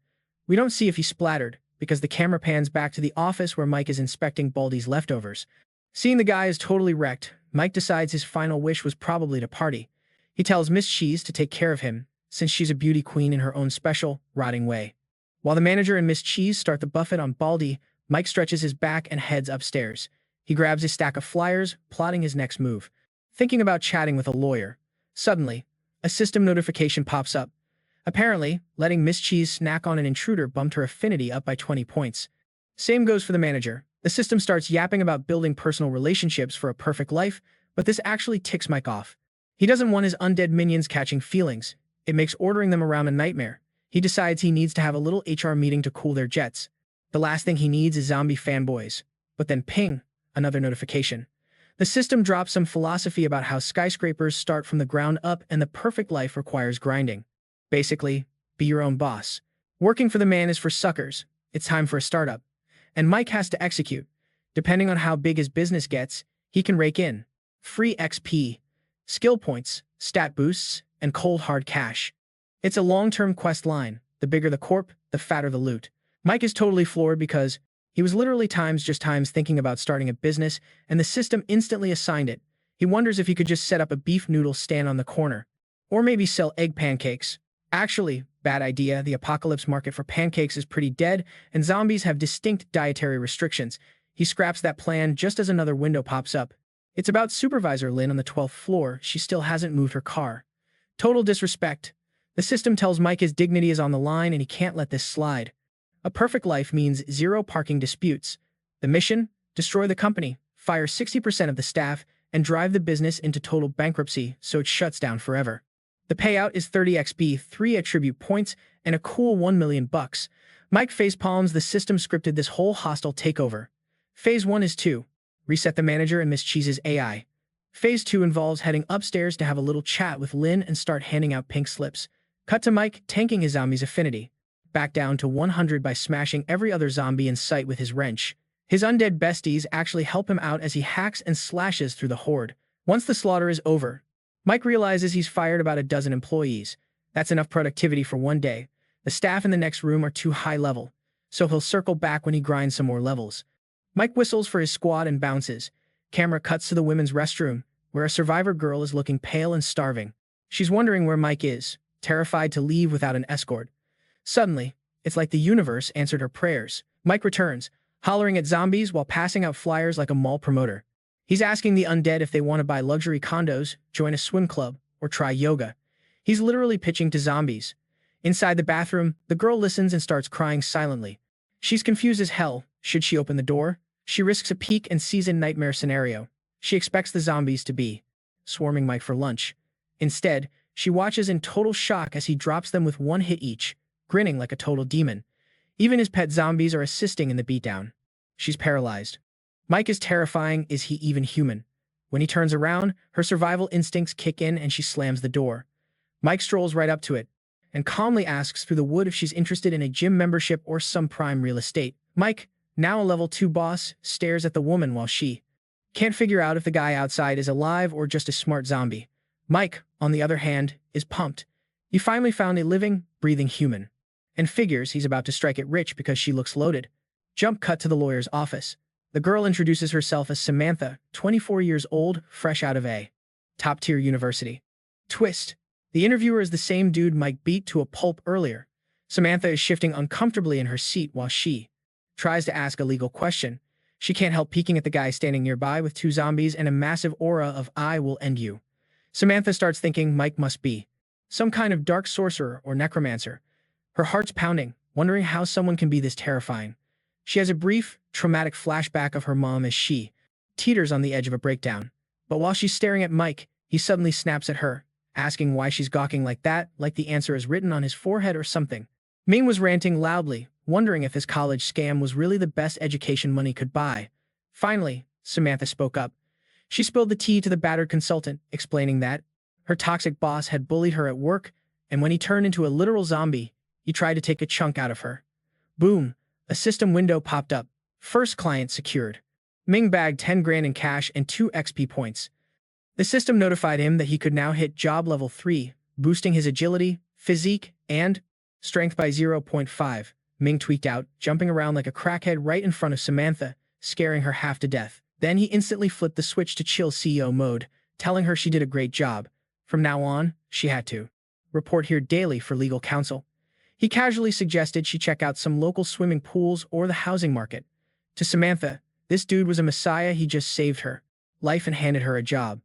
We don't see if he splattered, because the camera pans back to the office where Mike is inspecting Baldy's leftovers. Seeing the guy is totally wrecked, Mike decides his final wish was probably to party. He tells Miss Cheese to take care of him, since she's a beauty queen in her own special, rotting way. While the manager and Miss Cheese start the buffet on Baldy, Mike stretches his back and heads upstairs. He grabs his stack of flyers, plotting his next move. Thinking about chatting with a lawyer. Suddenly, a system notification pops up. Apparently, letting Miss Cheese snack on an intruder bumped her affinity up by 20 points. Same goes for the manager. The system starts yapping about building personal relationships for a perfect life, but this actually ticks Mike off. He doesn't want his undead minions catching feelings. It makes ordering them around a nightmare. He decides he needs to have a little HR meeting to cool their jets. The last thing he needs is zombie fanboys. But then ping, another notification. The system drops some philosophy about how skyscrapers start from the ground up and the perfect life requires grinding. Basically, be your own boss. Working for the man is for suckers. It's time for a startup. And Mike has to execute. Depending on how big his business gets, he can rake in free XP, skill points, stat boosts, and cold hard cash. It's a long-term quest line. The bigger the corp, the fatter the loot. Mike is totally floored because he was literally times thinking about starting a business, and the system instantly assigned it. He wonders if he could just set up a beef noodle stand on the corner. Or maybe sell egg pancakes. Actually, bad idea. The apocalypse market for pancakes is pretty dead, and zombies have distinct dietary restrictions. He scraps that plan just as another window pops up. It's about Supervisor Lynn on the 12th floor. She still hasn't moved her car. Total disrespect. The system tells Mike his dignity is on the line and he can't let this slide. A perfect life means zero parking disputes. The mission? Destroy the company, fire 60% of the staff, and drive the business into total bankruptcy so it shuts down forever. The payout is 30 XP, 3 attribute points, and a cool $1 million. Mike facepalms. The system scripted this whole hostile takeover. Phase 1 is 2. Reset the manager and Miss Cheese's AI. Phase 2 involves heading upstairs to have a little chat with Lynn and start handing out pink slips. Cut to Mike tanking his zombie's affinity. Back down to 100 by smashing every other zombie in sight with his wrench. His undead besties actually help him out as he hacks and slashes through the horde. Once the slaughter is over, Mike realizes he's fired about a dozen employees. That's enough productivity for one day. The staff in the next room are too high level, so he'll circle back when he grinds some more levels. Mike whistles for his squad and bounces. Camera cuts to the women's restroom, where a survivor girl is looking pale and starving. She's wondering where Mike is, terrified to leave without an escort. Suddenly, it's like the universe answered her prayers. Mike returns, hollering at zombies while passing out flyers like a mall promoter. He's asking the undead if they want to buy luxury condos, join a swim club, or try yoga. He's literally pitching to zombies. Inside the bathroom, the girl listens and starts crying silently. She's confused as hell. Should she open the door? She risks a peek and sees a nightmare scenario. She expects the zombies to be swarming Mike for lunch. Instead, she watches in total shock as he drops them with one hit each, grinning like a total demon. Even his pet zombies are assisting in the beatdown. She's paralyzed. Mike is terrifying. Is he even human? When he turns around, her survival instincts kick in and she slams the door. Mike strolls right up to it and calmly asks through the wood if she's interested in a gym membership or some prime real estate. Mike, now a level 2 boss, stares at the woman while she can't figure out if the guy outside is alive or just a smart zombie. Mike, on the other hand, is pumped. He finally found a living, breathing human, and figures he's about to strike it rich because she looks loaded. Jump cut to the lawyer's office. The girl introduces herself as Samantha, 24 years old, fresh out of a top-tier university. Twist. The interviewer is the same dude Mike beat to a pulp earlier. Samantha is shifting uncomfortably in her seat while she tries to ask a legal question. She can't help peeking at the guy standing nearby with two zombies and a massive aura of "I will end you." Samantha starts thinking Mike must be some kind of dark sorcerer or necromancer. Her heart's pounding, wondering how someone can be this terrifying. She has a brief, traumatic flashback of her mom as she teeters on the edge of a breakdown. But while she's staring at Mike, he suddenly snaps at her, asking why she's gawking like that, like the answer is written on his forehead or something. Ming was ranting loudly, wondering if his college scam was really the best education money could buy. Finally, Samantha spoke up. She spilled the tea to the battered consultant, explaining that her toxic boss had bullied her at work, and when he turned into a literal zombie, he tried to take a chunk out of her. Boom, a system window popped up. First client secured. Ming bagged 10 grand in cash and 2 XP points. The system notified him that he could now hit job level 3, boosting his agility, physique, and strength by 0.5. Ming tweaked out, jumping around like a crackhead right in front of Samantha, scaring her half to death. Then he instantly flipped the switch to chill CEO mode, telling her she did a great job. From now on, she had to report here daily for legal counsel. He casually suggested she check out some local swimming pools or the housing market. To Samantha, this dude was a messiah. He just saved her life and handed her a job.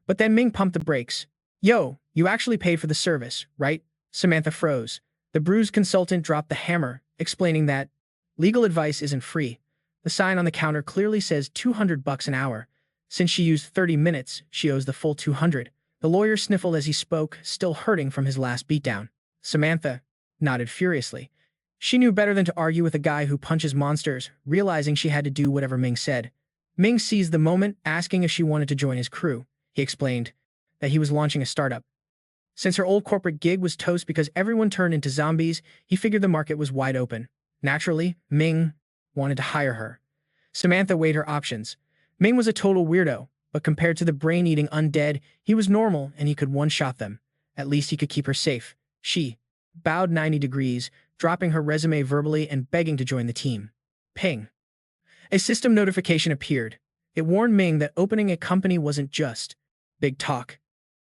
But then Ming pumped the brakes. Yo, you actually paid for the service, right? Samantha froze. The bruised consultant dropped the hammer, explaining that legal advice isn't free. The sign on the counter clearly says $200 an hour. Since she used 30 minutes, she owes the full 200. The lawyer sniffled as he spoke, still hurting from his last beatdown. Samantha nodded furiously. She knew better than to argue with a guy who punches monsters, realizing she had to do whatever Ming said. Ming seized the moment, asking if she wanted to join his crew. He explained that he was launching a startup. Since her old corporate gig was toast because everyone turned into zombies, he figured the market was wide open. Naturally, Ming wanted to hire her. Samantha weighed her options. Ming was a total weirdo, but compared to the brain-eating undead, he was normal and he could one-shot them. At least he could keep her safe. She bowed 90 degrees, dropping her resume verbally and begging to join the team. Ping. A system notification appeared. It warned Ming that opening a company wasn't just big talk.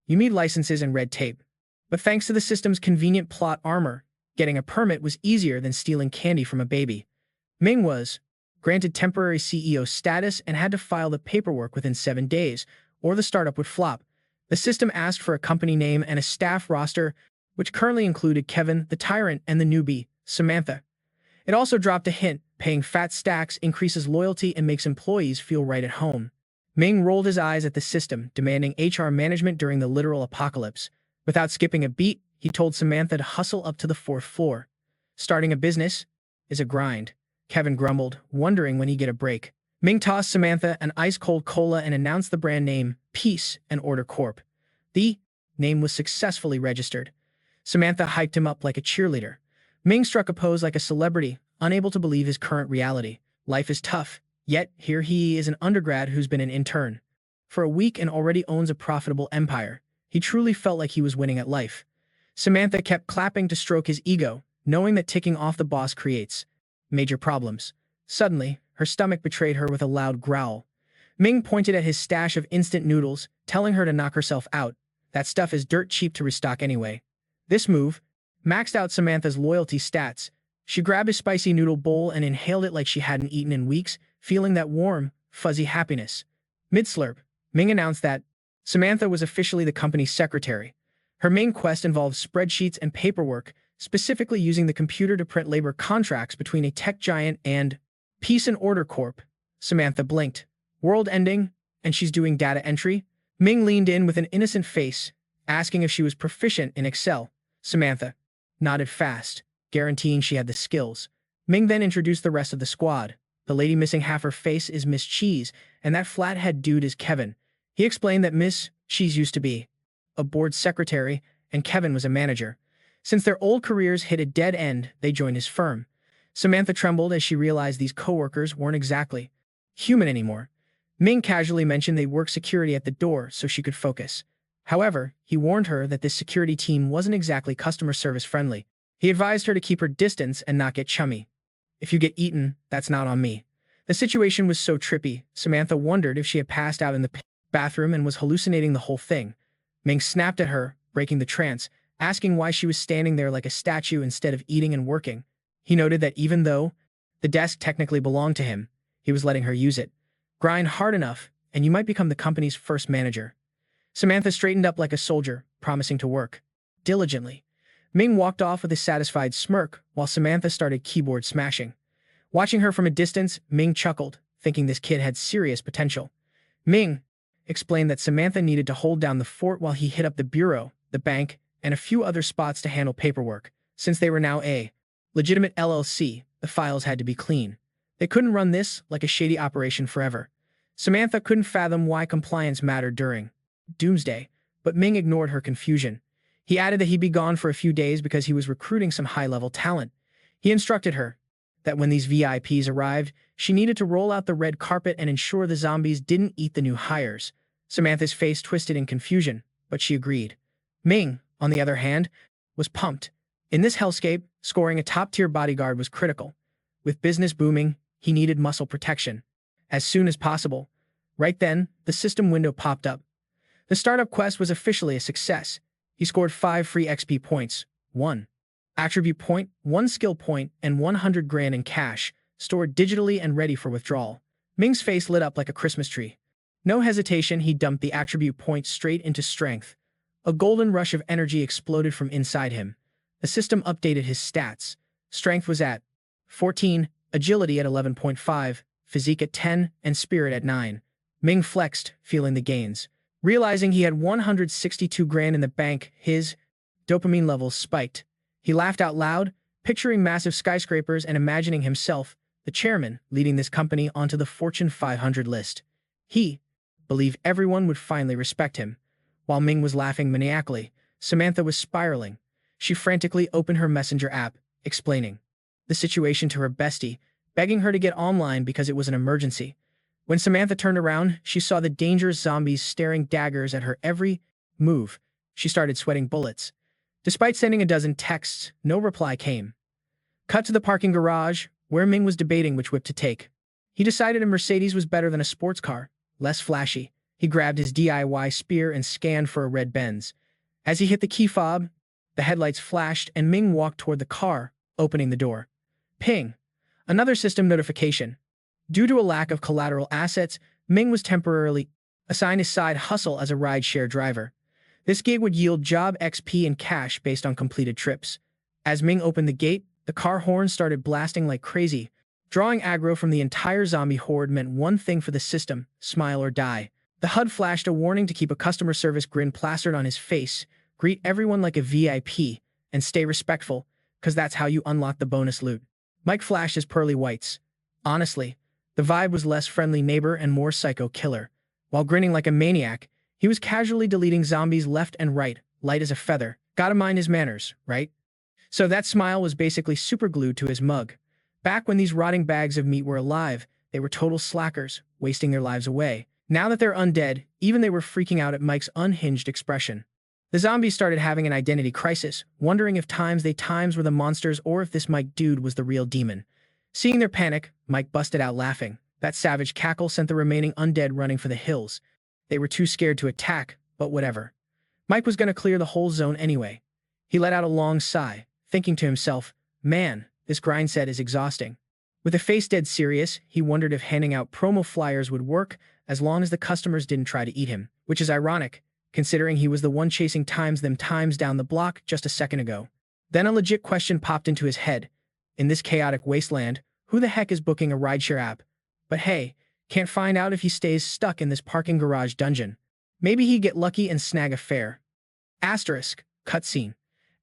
You need licenses and red tape. But thanks to the system's convenient plot armor, getting a permit was easier than stealing candy from a baby. Ming was granted temporary CEO status and had to file the paperwork within 7 days, or the startup would flop. The system asked for a company name and a staff roster, which currently included Kevin, the tyrant, and the newbie, Samantha. It also dropped a hint: paying fat stacks increases loyalty and makes employees feel right at home. Ming rolled his eyes at the system, demanding HR management during the literal apocalypse. Without skipping a beat, he told Samantha to hustle up to the 4th floor. Starting a business is a grind, Kevin grumbled, wondering when he'd get a break. Ming tossed Samantha an ice-cold cola and announced the brand name, Peace and Order Corp. The name was successfully registered. Samantha hyped him up like a cheerleader. Ming struck a pose like a celebrity, unable to believe his current reality. Life is tough, yet here he is, an undergrad who's been an intern for a week and already owns a profitable empire. He truly felt like he was winning at life. Samantha kept clapping to stroke his ego, knowing that ticking off the boss creates major problems. Suddenly, her stomach betrayed her with a loud growl. Ming pointed at his stash of instant noodles, telling her to knock herself out. That stuff is dirt cheap to restock anyway. This move maxed out Samantha's loyalty stats. She grabbed a spicy noodle bowl and inhaled it like she hadn't eaten in weeks, feeling that warm, fuzzy happiness. Mid-slurp, Ming announced that Samantha was officially the company's secretary. Her main quest involved spreadsheets and paperwork, specifically using the computer to print labor contracts between a tech giant and Peace and Order Corp. Samantha blinked. World ending, and she's doing data entry? Ming leaned in with an innocent face, asking if she was proficient in Excel. Samantha nodded fast, guaranteeing she had the skills. Ming then introduced the rest of the squad. The lady missing half her face is Miss Cheese, and that flathead dude is Kevin. He explained that Miss Cheese used to be a board secretary, and Kevin was a manager. Since their old careers hit a dead end, they joined his firm. Samantha trembled as she realized these coworkers weren't exactly human anymore. Ming casually mentioned they work security at the door so she could focus. However, he warned her that this security team wasn't exactly customer service friendly. He advised her to keep her distance and not get chummy. If you get eaten, that's not on me. The situation was so trippy, Samantha wondered if she had passed out in the bathroom and was hallucinating the whole thing. Ming snapped at her, breaking the trance, asking why she was standing there like a statue instead of eating and working. He noted that even though the desk technically belonged to him, he was letting her use it. Grind hard enough, and you might become the company's first manager. Samantha straightened up like a soldier, promising to work diligently. Ming walked off with a satisfied smirk while Samantha started keyboard smashing. Watching her from a distance, Ming chuckled, thinking this kid had serious potential. Ming explained that Samantha needed to hold down the fort while he hit up the bureau, the bank, and a few other spots to handle paperwork. Since they were now a legitimate LLC, the files had to be clean. They couldn't run this like a shady operation forever. Samantha couldn't fathom why compliance mattered during Doomsday, but Ming ignored her confusion. He added that he'd be gone for a few days because he was recruiting some high-level talent. He instructed her that when these VIPs arrived, she needed to roll out the red carpet and ensure the zombies didn't eat the new hires. Samantha's face twisted in confusion, but she agreed. Ming, on the other hand, was pumped. In this hellscape, scoring a top-tier bodyguard was critical. With business booming, he needed muscle protection. As soon as possible. Right then, the system window popped up. The startup quest was officially a success. He scored 5 free XP points, 1 attribute point, 1 skill point, and 100 grand in cash, stored digitally and ready for withdrawal. Ming's face lit up like a Christmas tree. No hesitation, he dumped the attribute point straight into strength. A golden rush of energy exploded from inside him. The system updated his stats. Strength was at 14, agility at 11.5, physique at 10, and spirit at 9. Ming flexed, feeling the gains. Realizing he had 162 grand in the bank, his dopamine levels spiked. He laughed out loud, picturing massive skyscrapers and imagining himself, the chairman, leading this company onto the Fortune 500 list. He believed everyone would finally respect him. While Ming was laughing maniacally, Samantha was spiraling. She frantically opened her messenger app, explaining the situation to her bestie, begging her to get online because it was an emergency. When Samantha turned around, she saw the dangerous zombies staring daggers at her every move. She started sweating bullets. Despite sending a dozen texts, no reply came. Cut to the parking garage, where Ming was debating which whip to take. He decided a Mercedes was better than a sports car, less flashy. He grabbed his DIY spear and scanned for a red Benz. As he hit the key fob, the headlights flashed and Ming walked toward the car, opening the door. Ping. Another system notification. Due to a lack of collateral assets, Ming was temporarily assigned a side hustle as a rideshare driver. This gig would yield job XP and cash based on completed trips. As Ming opened the gate, the car horn started blasting like crazy. Drawing aggro from the entire zombie horde meant one thing for the system: smile or die. The HUD flashed a warning to keep a customer service grin plastered on his face, greet everyone like a VIP, and stay respectful, cause that's how you unlock the bonus loot. Mike flashed his pearly whites. Honestly, the vibe was less friendly neighbor and more psycho killer. While grinning like a maniac, he was casually deleting zombies left and right, light as a feather. Gotta mind his manners, right? So that smile was basically superglued to his mug. Back when these rotting bags of meat were alive, they were total slackers, wasting their lives away. Now that they're undead, even they were freaking out at Mike's unhinged expression. The zombies started having an identity crisis, wondering if they were the monsters or if this Mike dude was the real demon. Seeing their panic, Mike busted out laughing. That savage cackle sent the remaining undead running for the hills. They were too scared to attack, but whatever. Mike was going to clear the whole zone anyway. He let out a long sigh, thinking to himself, man, this grind set is exhausting. With a face dead serious, he wondered if handing out promo flyers would work as long as the customers didn't try to eat him, which is ironic, considering he was the one chasing them times down the block just a second ago. Then a legit question popped into his head. In this chaotic wasteland, who the heck is booking a rideshare app? But hey, can't find out if he stays stuck in this parking garage dungeon. Maybe he'd get lucky and snag a fare. Asterisk. Cutscene.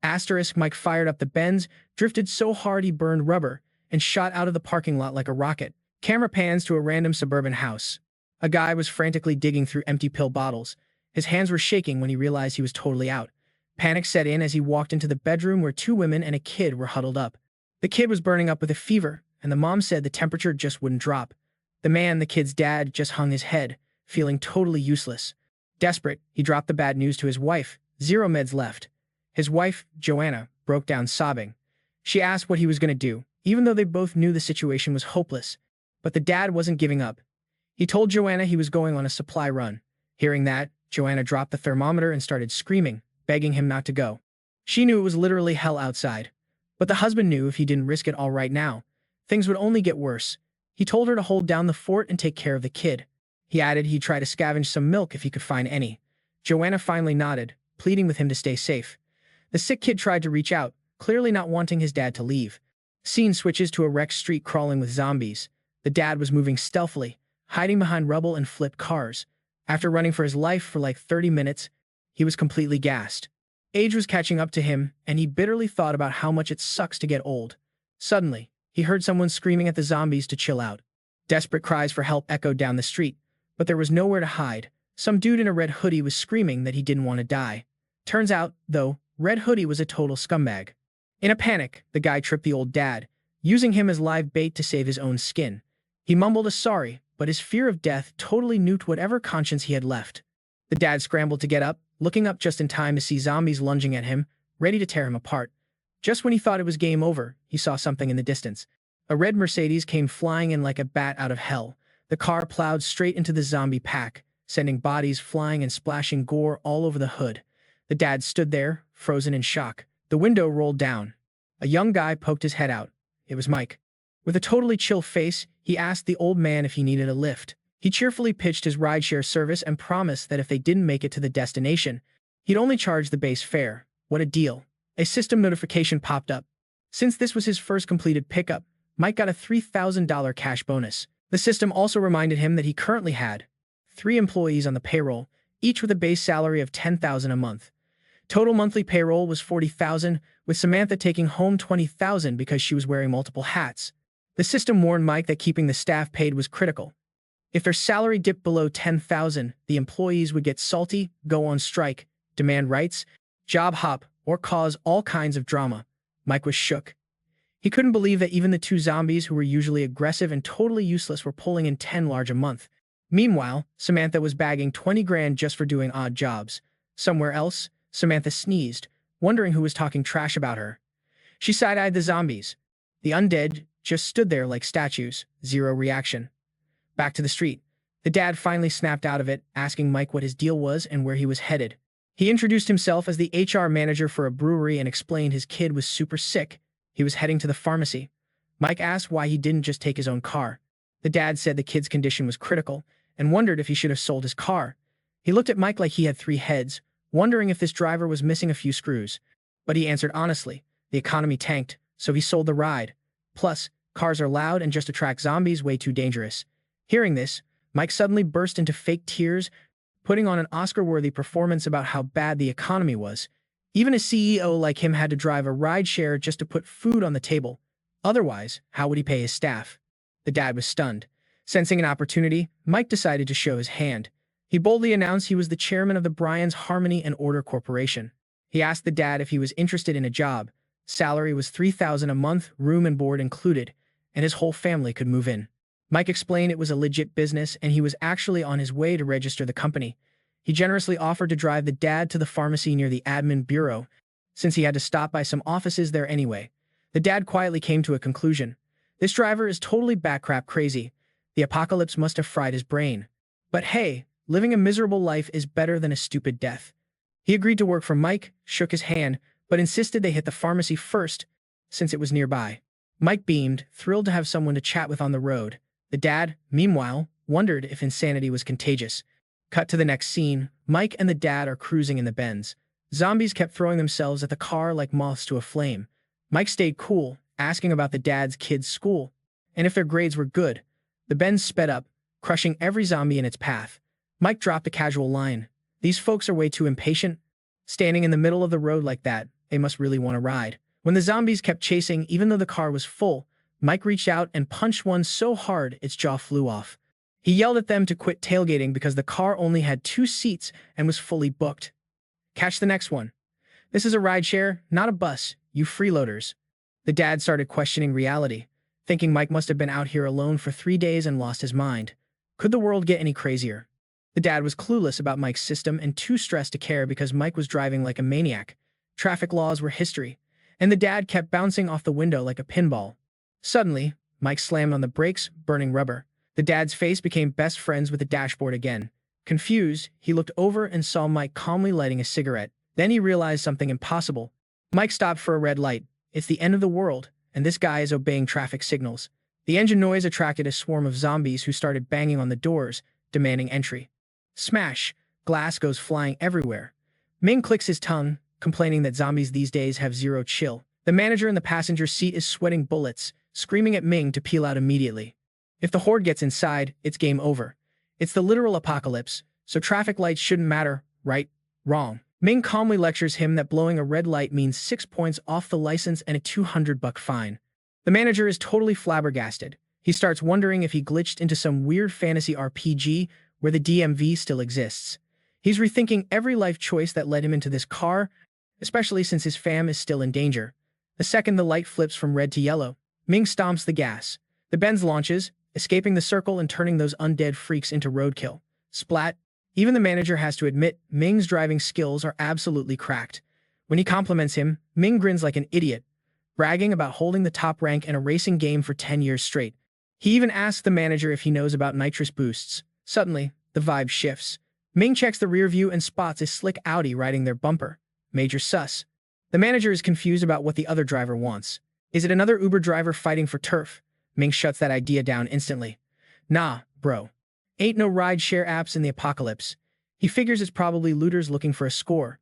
Asterisk. Mike fired up the Benz, drifted so hard he burned rubber, and shot out of the parking lot like a rocket. Camera pans to a random suburban house. A guy was frantically digging through empty pill bottles. His hands were shaking when he realized he was totally out. Panic set in as he walked into the bedroom where 2 women and a kid were huddled up. The kid was burning up with a fever, and the mom said the temperature just wouldn't drop. The man, the kid's dad, just hung his head, feeling totally useless. Desperate, he dropped the bad news to his wife. 0 meds left. His wife, Joanna, broke down sobbing. She asked what he was going to do, even though they both knew the situation was hopeless. But the dad wasn't giving up. He told Joanna he was going on a supply run. Hearing that, Joanna dropped the thermometer and started screaming, begging him not to go. She knew it was literally hell outside. But the husband knew if he didn't risk it all right now, things would only get worse. He told her to hold down the fort and take care of the kid. He added he'd try to scavenge some milk if he could find any. Joanna finally nodded, pleading with him to stay safe. The sick kid tried to reach out, clearly not wanting his dad to leave. Scene switches to a wrecked street crawling with zombies. The dad was moving stealthily, hiding behind rubble and flipped cars. After running for his life for like 30 minutes, he was completely gassed. Age was catching up to him, and he bitterly thought about how much it sucks to get old. Suddenly, he heard someone screaming at the zombies to chill out. Desperate cries for help echoed down the street, but there was nowhere to hide. Some dude in a red hoodie was screaming that he didn't want to die. Turns out, though, Red Hoodie was a total scumbag. In a panic, the guy tripped the old dad, using him as live bait to save his own skin. He mumbled a sorry, but his fear of death totally nuked whatever conscience he had left. The dad scrambled to get up, looking up just in time to see zombies lunging at him, ready to tear him apart. Just when he thought it was game over, he saw something in the distance. A red Mercedes came flying in like a bat out of hell. The car plowed straight into the zombie pack, sending bodies flying and splashing gore all over the hood. The dad stood there, frozen in shock. The window rolled down. A young guy poked his head out. It was Mike. With a totally chill face, he asked the old man if he needed a lift. He cheerfully pitched his rideshare service and promised that if they didn't make it to the destination, he'd only charge the base fare. What a deal. A system notification popped up. Since this was his first completed pickup, Mike got a $3,000 cash bonus. The system also reminded him that he currently had 3 employees on the payroll, each with a base salary of $10,000 a month. Total monthly payroll was $40,000, with Samantha taking home $20,000 because she was wearing multiple hats. The system warned Mike that keeping the staff paid was critical. If their salary dipped below $10,000, the employees would get salty, go on strike, demand rights, job hop, or cause all kinds of drama. Mike was shook. He couldn't believe that even the 2 zombies who were usually aggressive and totally useless were pulling in 10 large a month. Meanwhile, Samantha was bagging 20 grand just for doing odd jobs. Somewhere else, Samantha sneezed, wondering who was talking trash about her. She side-eyed the zombies. The undead just stood there like statues, zero reaction. Back to the street. The dad finally snapped out of it, asking Mike what his deal was and where he was headed. He introduced himself as the HR manager for a brewery and explained his kid was super sick. He was heading to the pharmacy. Mike asked why he didn't just take his own car. The dad said the kid's condition was critical and wondered if he should have sold his car. He looked at Mike like he had 3 heads, wondering if this driver was missing a few screws. But he answered honestly, the economy tanked, so he sold the ride. Plus, cars are loud and just attract zombies way too dangerous. Hearing this, Mike suddenly burst into fake tears, putting on an Oscar-worthy performance about how bad the economy was. Even a CEO like him had to drive a rideshare just to put food on the table. Otherwise, how would he pay his staff? The dad was stunned. Sensing an opportunity, Mike decided to show his hand. He boldly announced he was the chairman of the Bryan's Harmony and Order Corporation. He asked the dad if he was interested in a job. Salary was $3,000 a month, room and board included, and his whole family could move in. Mike explained it was a legit business and he was actually on his way to register the company. He generously offered to drive the dad to the pharmacy near the admin bureau, since he had to stop by some offices there anyway. The dad quietly came to a conclusion. This driver is totally batcrap crazy. The apocalypse must have fried his brain. But hey, living a miserable life is better than a stupid death. He agreed to work for Mike, shook his hand, but insisted they hit the pharmacy first, since it was nearby. Mike beamed, thrilled to have someone to chat with on the road. The dad, meanwhile, wondered if insanity was contagious. Cut to the next scene. Mike and the dad are cruising in the Benz. Zombies kept throwing themselves at the car like moths to a flame. Mike stayed cool, asking about the dad's kids' school, and if their grades were good. The Benz sped up, crushing every zombie in its path. Mike dropped a casual line. These folks are way too impatient. Standing in the middle of the road like that, they must really want to ride. When the zombies kept chasing, even though the car was full, Mike reached out and punched one so hard its jaw flew off. He yelled at them to quit tailgating because the car only had 2 seats and was fully booked. Catch the next one. This is a rideshare, not a bus, you freeloaders. The dad started questioning reality, thinking Mike must have been out here alone for 3 days and lost his mind. Could the world get any crazier? The dad was clueless about Mike's system and too stressed to care because Mike was driving like a maniac. Traffic laws were history, and the dad kept bouncing off the window like a pinball. Suddenly, Mike slammed on the brakes, burning rubber. The dad's face became best friends with the dashboard again. Confused, he looked over and saw Mike calmly lighting a cigarette. Then he realized something impossible. Mike stopped for a red light. It's the end of the world, and this guy is obeying traffic signals. The engine noise attracted a swarm of zombies who started banging on the doors, demanding entry. Smash! Glass goes flying everywhere. Ming clicks his tongue, complaining that zombies these days have zero chill. The manager in the passenger seat is sweating bullets, screaming at Ming to peel out immediately. If the horde gets inside, it's game over. It's the literal apocalypse, so traffic lights shouldn't matter, right? Wrong. Ming calmly lectures him that blowing a red light means 6 points off the license and a $200 fine. The manager is totally flabbergasted. He starts wondering if he glitched into some weird fantasy RPG where the DMV still exists. He's rethinking every life choice that led him into this car, especially since his fam is still in danger. The second the light flips from red to yellow, Ming stomps the gas. The Benz launches, escaping the circle and turning those undead freaks into roadkill. Splat. Even the manager has to admit Ming's driving skills are absolutely cracked. When he compliments him, Ming grins like an idiot, bragging about holding the top rank in a racing game for 10 years straight. He even asks the manager if he knows about nitrous boosts. Suddenly, the vibe shifts. Ming checks the rear view and spots a slick Audi riding their bumper. Major sus. The manager is confused about what the other driver wants. Is it another Uber driver fighting for turf? Ming shuts that idea down instantly. Nah, bro. Ain't no rideshare apps in the apocalypse. He figures it's probably looters looking for a score.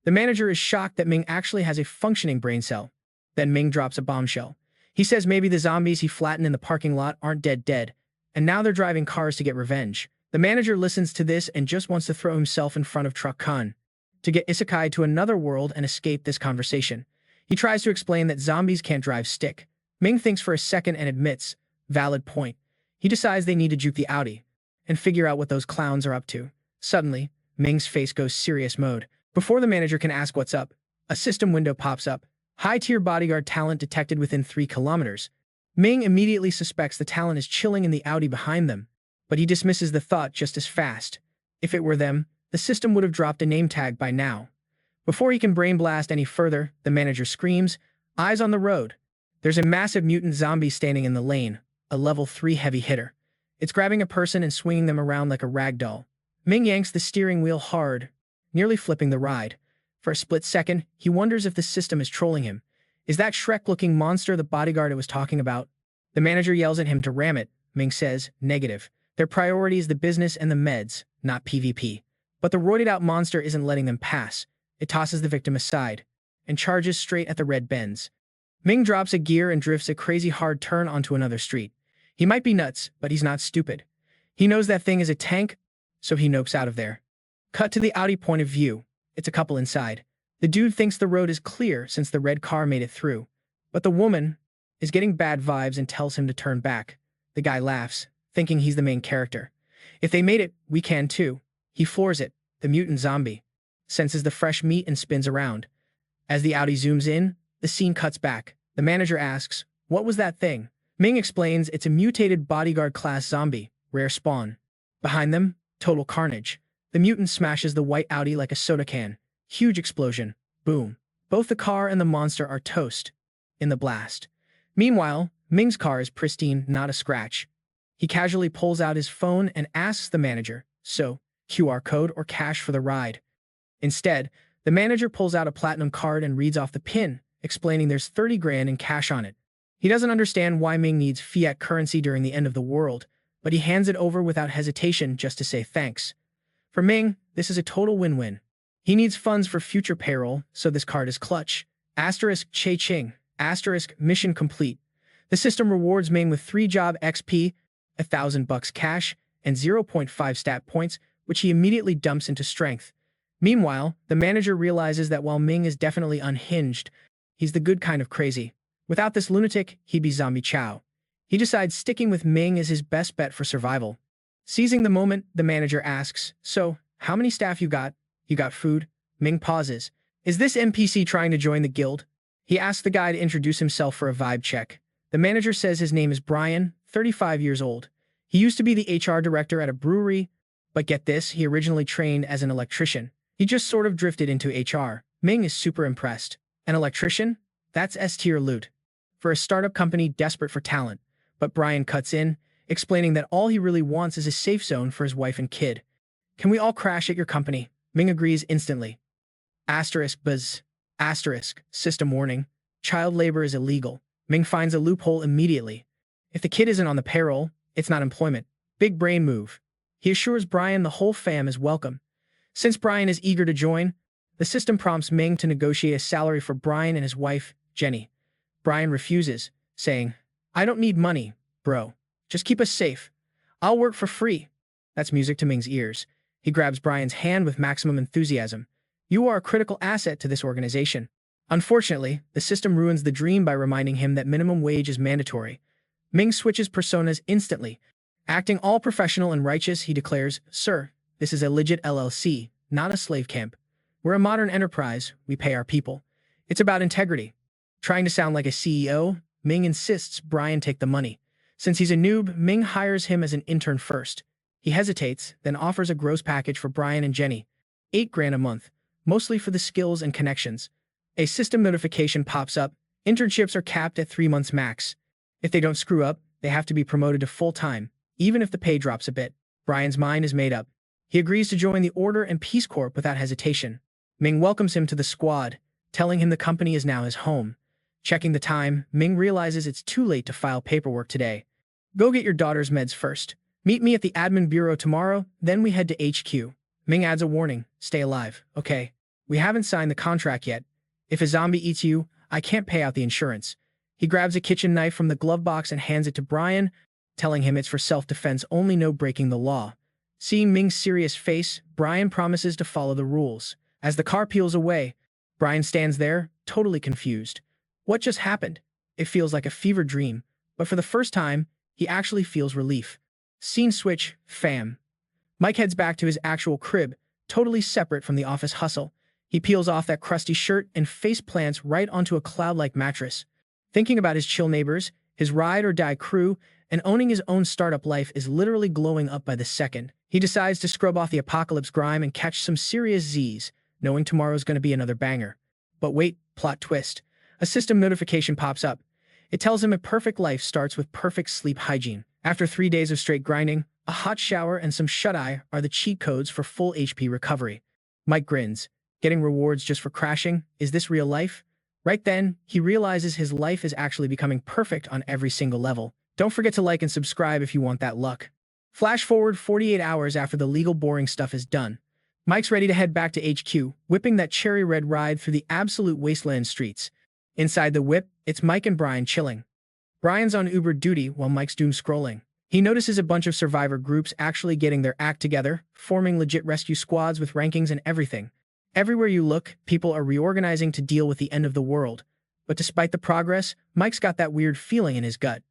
The manager is shocked that Ming actually has a functioning brain cell. Then Ming drops a bombshell. He says maybe the zombies he flattened in the parking lot aren't dead, and now they're driving cars to get revenge. The manager listens to this and just wants to throw himself in front of Truck Khan to get isekai to another world and escape this conversation. He tries to explain that zombies can't drive stick. Ming thinks for a second and admits, valid point. He decides they need to juke the Audi and figure out what those clowns are up to. Suddenly, Ming's face goes serious mode. Before the manager can ask what's up, a system window pops up. High-tier bodyguard talent detected within 3 kilometers. Ming immediately suspects the talent is chilling in the Audi behind them, but he dismisses the thought just as fast. If it were them, the system would have dropped a name tag by now. Before he can brain blast any further, the manager screams, eyes on the road. There's a massive mutant zombie standing in the lane, a level 3 heavy hitter. It's grabbing a person and swinging them around like a rag doll. Ming yanks the steering wheel hard, nearly flipping the ride. For a split second, he wonders if the system is trolling him. Is that Shrek-looking monster the bodyguard was talking about? The manager yells at him to ram it. Ming says, negative. Their priority is the business and the meds, not PvP. But the roided-out monster isn't letting them pass. It tosses the victim aside and charges straight at the red Benz. Ming drops a gear and drifts a crazy hard turn onto another street. He might be nuts, but he's not stupid. He knows that thing is a tank, so he nopes out of there. Cut to the Audi point of view. It's a couple inside. The dude thinks the road is clear since the red car made it through. But the woman is getting bad vibes and tells him to turn back. The guy laughs, thinking he's the main character. If they made it, we can too. He floors it. The mutant zombie senses the fresh meat and spins around. As the Audi zooms in, the scene cuts back. The manager asks, what was that thing? Ming explains it's a mutated bodyguard-class zombie, rare spawn. Behind them, total carnage. The mutant smashes the white Audi like a soda can. Huge explosion. Boom. Both the car and the monster are toast in the blast. Meanwhile, Ming's car is pristine, not a scratch. He casually pulls out his phone and asks the manager, so, QR code or cash for the ride? Instead, the manager pulls out a platinum card and reads off the PIN, explaining there's 30 grand in cash on it. He doesn't understand why Ming needs fiat currency during the end of the world, but he hands it over without hesitation just to say thanks. For Ming, this is a total win-win. He needs funds for future payroll, so this card is clutch. Asterisk Che-Ching. Asterisk mission complete. The system rewards Ming with 3 job XP, $1,000 cash, and 0.5 stat points, which he immediately dumps into strength. Meanwhile, the manager realizes that while Ming is definitely unhinged, he's the good kind of crazy. Without this lunatic, he'd be zombie chow. He decides sticking with Ming is his best bet for survival. Seizing the moment, the manager asks, so, how many staff you got? You got food? Ming pauses. Is this NPC trying to join the guild? He asks the guy to introduce himself for a vibe check. The manager says his name is Brian, 35 years old. He used to be the HR director at a brewery, but get this, he originally trained as an electrician. He just sort of drifted into HR. Ming is super impressed. An electrician? That's S-tier loot for a startup company desperate for talent. But Brian cuts in, explaining that all he really wants is a safe zone for his wife and kid. Can we all crash at your company? Ming agrees instantly. Asterisk buzz. Asterisk. System warning. Child labor is illegal. Ming finds a loophole immediately. If the kid isn't on the payroll, it's not employment. Big brain move. He assures Brian the whole fam is welcome. Since Brian is eager to join, the system prompts Ming to negotiate a salary for Brian and his wife, Jenny. Brian refuses, saying, "I don't need money, bro. Just keep us safe. I'll work for free." That's music to Ming's ears. He grabs Brian's hand with maximum enthusiasm. "You are a critical asset to this organization." Unfortunately, the system ruins the dream by reminding him that minimum wage is mandatory. Ming switches personas instantly. Acting all professional and righteous, he declares, "Sir, this is a legit LLC, not a slave camp. We're a modern enterprise. We pay our people. It's about integrity." Trying to sound like a CEO, Ming insists Brian take the money. Since he's a noob, Ming hires him as an intern first. He hesitates, then offers a gross package for Brian and Jenny. $8,000 a month, mostly for the skills and connections. A system notification pops up. Internships are capped at 3 months max. If they don't screw up, they have to be promoted to full-time, even if the pay drops a bit. Brian's mind is made up. He agrees to join the Order and Peace Corps without hesitation. Ming welcomes him to the squad, telling him the company is now his home. Checking the time, Ming realizes it's too late to file paperwork today. "Go get your daughter's meds first. Meet me at the admin bureau tomorrow, then we head to HQ. Ming adds a warning, "Stay alive, okay? We haven't signed the contract yet. If a zombie eats you, I can't pay out the insurance." He grabs a kitchen knife from the glove box and hands it to Brian, telling him it's for self-defense only, no breaking the law. Seeing Ming's serious face, Brian promises to follow the rules. As the car peels away, Brian stands there, totally confused. What just happened? It feels like a fever dream, but for the first time, he actually feels relief. Scene switch, fam. Mike heads back to his actual crib, totally separate from the office hustle. He peels off that crusty shirt and face plants right onto a cloud-like mattress. Thinking about his chill neighbors, his ride-or-die crew, and owning his own startup life is literally glowing up by the second. He decides to scrub off the apocalypse grime and catch some serious Z's, knowing tomorrow's going to be another banger. But wait, plot twist. A system notification pops up. It tells him a perfect life starts with perfect sleep hygiene. After 3 days of straight grinding, a hot shower and some shut-eye are the cheat codes for full HP recovery. Mike grins. Getting rewards just for crashing? Is this real life? Right then, he realizes his life is actually becoming perfect on every single level. Don't forget to like and subscribe if you want that luck. Flash forward 48 hours after the legal boring stuff is done. Mike's ready to head back to HQ, whipping that cherry red ride through the absolute wasteland streets. Inside the whip, it's Mike and Brian chilling. Brian's on Uber duty while Mike's doom scrolling. He notices a bunch of survivor groups actually getting their act together, forming legit rescue squads with rankings and everything. Everywhere you look, people are reorganizing to deal with the end of the world. But despite the progress, Mike's got that weird feeling in his gut.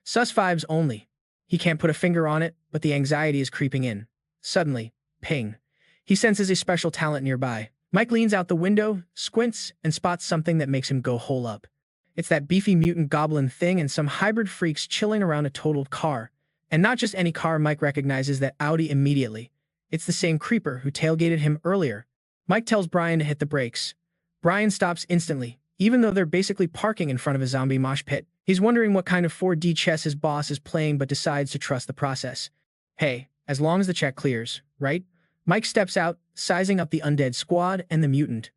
Sus vibes only. He can't put a finger on it, but the anxiety is creeping in. Suddenly, ping. He senses a special talent nearby. Mike leans out the window, squints, and spots something that makes him go hole up. It's that beefy mutant goblin thing and some hybrid freaks chilling around a totaled car. And not just any car. Mike recognizes that Audi immediately. It's the same creeper who tailgated him earlier. Mike tells Brian to hit the brakes. Brian stops instantly, even though they're basically parking in front of a zombie mosh pit. He's wondering what kind of 4D chess his boss is playing, but decides to trust the process. Hey, as long as the check clears, right? Mike steps out, sizing up the undead squad and the mutant.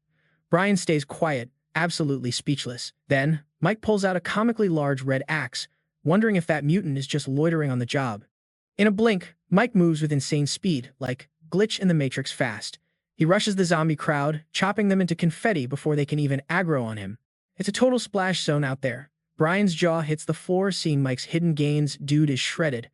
Brian stays quiet, absolutely speechless. Then, Mike pulls out a comically large red axe, wondering if that mutant is just loitering on the job. In a blink, Mike moves with insane speed, like glitch in the Matrix fast. He rushes the zombie crowd, chopping them into confetti before they can even aggro on him. It's a total splash zone out there. Brian's jaw hits the floor seeing Mike's hidden gains. Dude is shredded.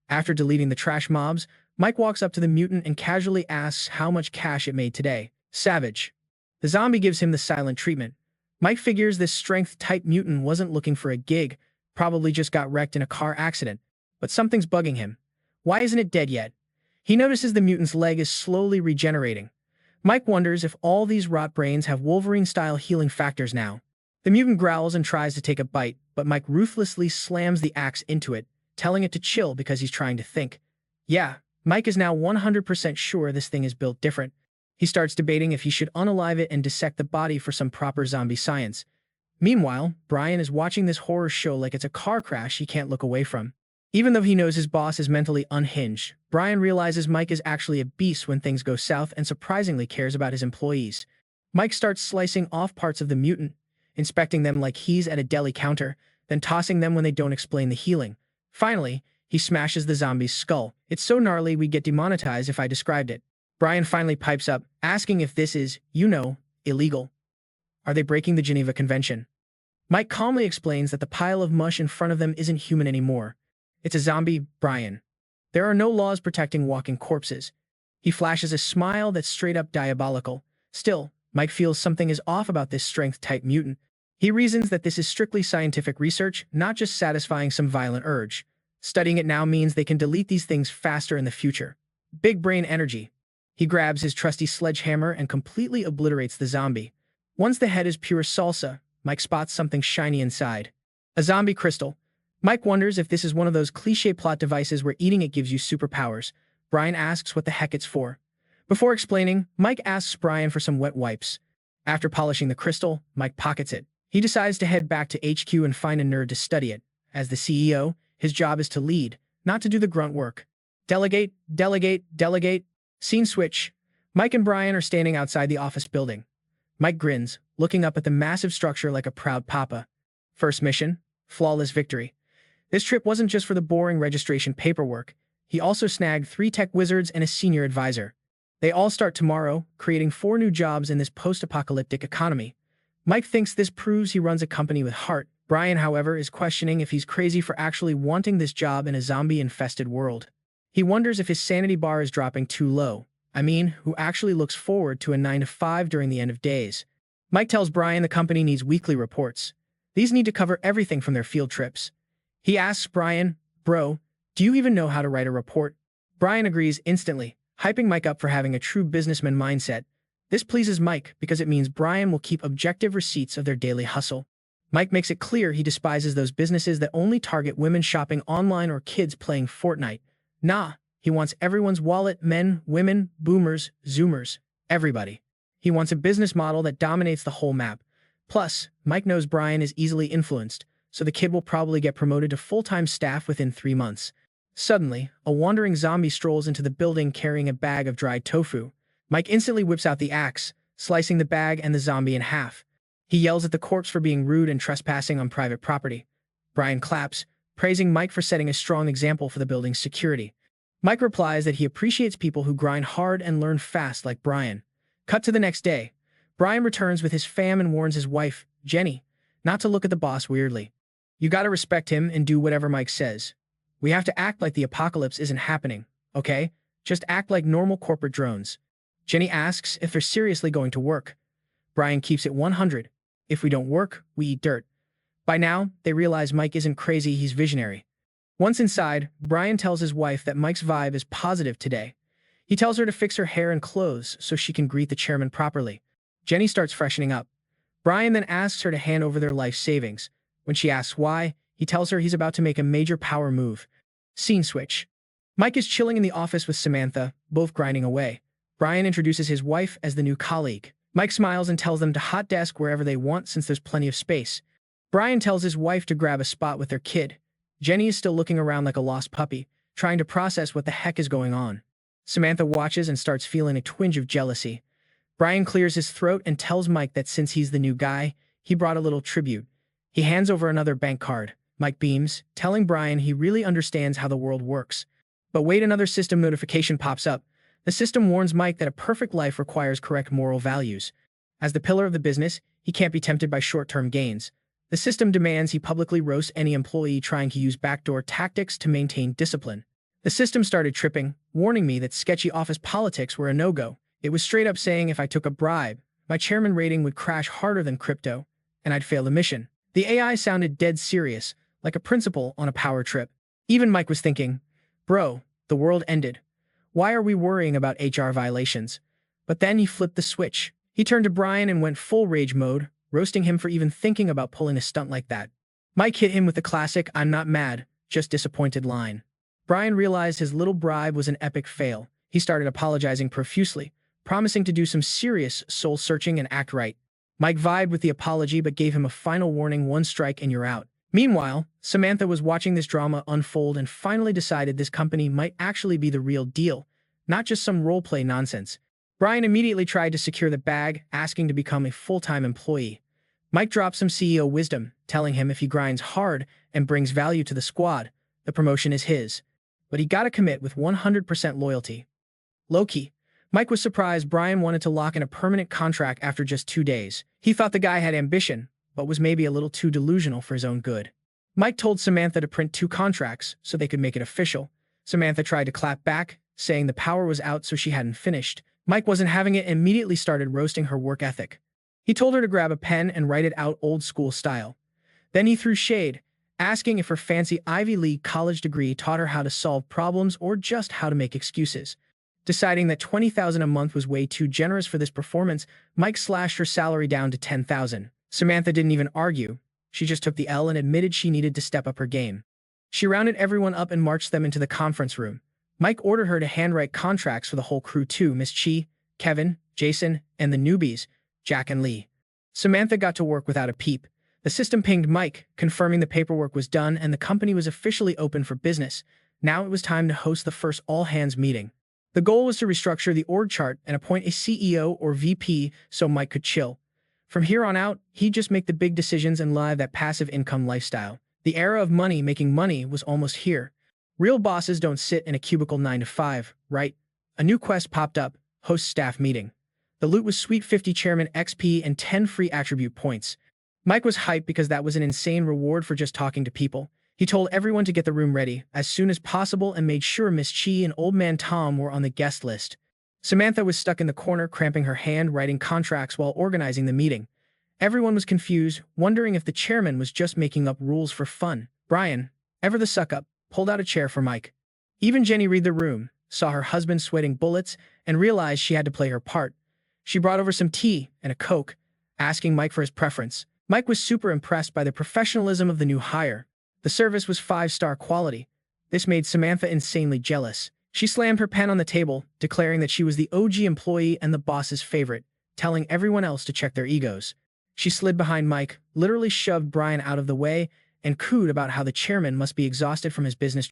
After deleting the trash mobs, Mike walks up to the mutant and casually asks how much cash it made today. Savage. The zombie gives him the silent treatment. Mike figures this strength-type mutant wasn't looking for a gig, probably just got wrecked in a car accident. But something's bugging him. Why isn't it dead yet? He notices the mutant's leg is slowly regenerating. Mike wonders if all these rot brains have Wolverine-style healing factors now. The mutant growls and tries to take a bite, but Mike ruthlessly slams the axe into it, telling it to chill because he's trying to think. Yeah, Mike is now 100% sure this thing is built different. He starts debating if he should unalive it and dissect the body for some proper zombie science. Meanwhile, Brian is watching this horror show like it's a car crash he can't look away from. Even though he knows his boss is mentally unhinged, Brian realizes Mike is actually a beast when things go south and surprisingly cares about his employees. Mike starts slicing off parts of the mutant, inspecting them like he's at a deli counter, then tossing them when they don't explain the healing. Finally, he smashes the zombie's skull. It's so gnarly we'd get demonetized if I described it. Brian finally pipes up, asking if this is, illegal. Are they breaking the Geneva Convention? Mike calmly explains that the pile of mush in front of them isn't human anymore. It's a zombie, Brian. There are no laws protecting walking corpses. He flashes a smile that's straight up diabolical. Still, Mike feels something is off about this strength-type mutant. He reasons that this is strictly scientific research, not just satisfying some violent urge. Studying it now means they can delete these things faster in the future. Big brain energy. He grabs his trusty sledgehammer and completely obliterates the zombie. Once the head is pure salsa, Mike spots something shiny inside. A zombie crystal. Mike wonders if this is one of those cliché plot devices where eating it gives you superpowers. Brian asks what the heck it's for. Before explaining, Mike asks Brian for some wet wipes. After polishing the crystal, Mike pockets it. He decides to head back to HQ and find a nerd to study it. As the CEO, his job is to lead, not to do the grunt work. Delegate, delegate, delegate. Scene switch. Mike and Brian are standing outside the office building. Mike grins, looking up at the massive structure like a proud papa. First mission, flawless victory. This trip wasn't just for the boring registration paperwork. He also snagged 3 tech wizards and a senior advisor. They all start tomorrow, creating 4 new jobs in this post-apocalyptic economy. Mike thinks this proves he runs a company with heart. Brian, however, is questioning if he's crazy for actually wanting this job in a zombie-infested world. He wonders if his sanity bar is dropping too low. Who actually looks forward to a 9-to-5 during the end of days. Mike tells Brian the company needs weekly reports. These need to cover everything from their field trips. He asks Brian, "Bro, do you even know how to write a report?" Brian agrees instantly, hyping Mike up for having a true businessman mindset. This pleases Mike because it means Brian will keep objective receipts of their daily hustle. Mike makes it clear he despises those businesses that only target women shopping online or kids playing Fortnite. Nah, he wants everyone's wallet, men, women, boomers, zoomers, everybody. He wants a business model that dominates the whole map. Plus, Mike knows Brian is easily influenced, so the kid will probably get promoted to full-time staff within 3 months. Suddenly, a wandering zombie strolls into the building carrying a bag of dried tofu. Mike instantly whips out the axe, slicing the bag and the zombie in half. He yells at the corpse for being rude and trespassing on private property. Brian claps, praising Mike for setting a strong example for the building's security. Mike replies that he appreciates people who grind hard and learn fast like Brian. Cut to the next day. Brian returns with his fam and warns his wife, Jenny, not to look at the boss weirdly. You gotta respect him and do whatever Mike says. We have to act like the apocalypse isn't happening, okay? Just act like normal corporate drones. Jenny asks if they're seriously going to work. Brian keeps it 100. If we don't work, we eat dirt. By now, they realize Mike isn't crazy, he's visionary. Once inside, Brian tells his wife that Mike's vibe is positive today. He tells her to fix her hair and clothes so she can greet the chairman properly. Jenny starts freshening up. Brian then asks her to hand over their life savings. When she asks why, he tells her he's about to make a major power move. Scene switch. Mike is chilling in the office with Samantha, both grinding away. Brian introduces his wife as the new colleague. Mike smiles and tells them to hot desk wherever they want since there's plenty of space. Brian tells his wife to grab a spot with their kid. Jenny is still looking around like a lost puppy, trying to process what the heck is going on. Samantha watches and starts feeling a twinge of jealousy. Brian clears his throat and tells Mike that since he's the new guy, he brought a little tribute. He hands over another bank card. Mike beams, telling Brian he really understands how the world works. But wait, another system notification pops up. The system warns Mike that a perfect life requires correct moral values. As the pillar of the business, he can't be tempted by short-term gains. The system demands he publicly roast any employee trying to use backdoor tactics to maintain discipline. The system started tripping, warning me that sketchy office politics were a no-go. It was straight up saying if I took a bribe, my chairman rating would crash harder than crypto, and I'd fail the mission. The AI sounded dead serious, like a principal on a power trip. Even Mike was thinking, bro, the world ended. Why are we worrying about HR violations? But then he flipped the switch. He turned to Brian and went full rage mode, roasting him for even thinking about pulling a stunt like that. Mike hit him with the classic "I'm not mad, just disappointed" line. Brian realized his little bribe was an epic fail. He started apologizing profusely, promising to do some serious soul-searching and act right. Mike vibed with the apology but gave him a final warning: 1 strike and you're out. Meanwhile, Samantha was watching this drama unfold and finally decided this company might actually be the real deal, not just some roleplay nonsense. Brian immediately tried to secure the bag, asking to become a full-time employee. Mike dropped some CEO wisdom, telling him if he grinds hard and brings value to the squad, the promotion is his. But he gotta commit with 100% loyalty. Low-key, Mike was surprised Brian wanted to lock in a permanent contract after just 2 days. He thought the guy had ambition, but was maybe a little too delusional for his own good. Mike told Samantha to print 2 contracts so they could make it official. Samantha tried to clap back, saying the power was out so she hadn't finished. Mike wasn't having it and immediately started roasting her work ethic. He told her to grab a pen and write it out old-school style. Then he threw shade, asking if her fancy Ivy League college degree taught her how to solve problems or just how to make excuses. Deciding that $20,000 a month was way too generous for this performance, Mike slashed her salary down to $10,000. Samantha didn't even argue. She just took the L and admitted she needed to step up her game. She rounded everyone up and marched them into the conference room. Mike ordered her to handwrite contracts for the whole crew too, Miss Chi, Kevin, Jason, and the newbies, Jack and Lee. Samantha got to work without a peep. The system pinged Mike, confirming the paperwork was done and the company was officially open for business. Now it was time to host the first all-hands meeting. The goal was to restructure the org chart and appoint a CEO or VP so Mike could chill. From here on out, he'd just make the big decisions and live that passive income lifestyle. The era of money making money was almost here. Real bosses don't sit in a cubicle 9 to 5, right? A new quest popped up, host staff meeting. The loot was sweet 50 chairman XP and 10 free attribute points. Mike was hyped because that was an insane reward for just talking to people. He told everyone to get the room ready as soon as possible and made sure Miss Chi and Old Man Tom were on the guest list. Samantha was stuck in the corner, cramping her hand writing contracts while organizing the meeting. Everyone was confused, wondering if the chairman was just making up rules for fun. Brian, ever the suck-up, pulled out a chair for Mike. Even Jenny read the room, saw her husband sweating bullets, and realized she had to play her part. She brought over some tea and a Coke, asking Mike for his preference. Mike was super impressed by the professionalism of the new hire. The service was 5-star quality. This made Samantha insanely jealous. She slammed her pen on the table, declaring that she was the OG employee and the boss's favorite, telling everyone else to check their egos. She slid behind Mike, literally shoved Brian out of the way, and cooed about how the chairman must be exhausted from his business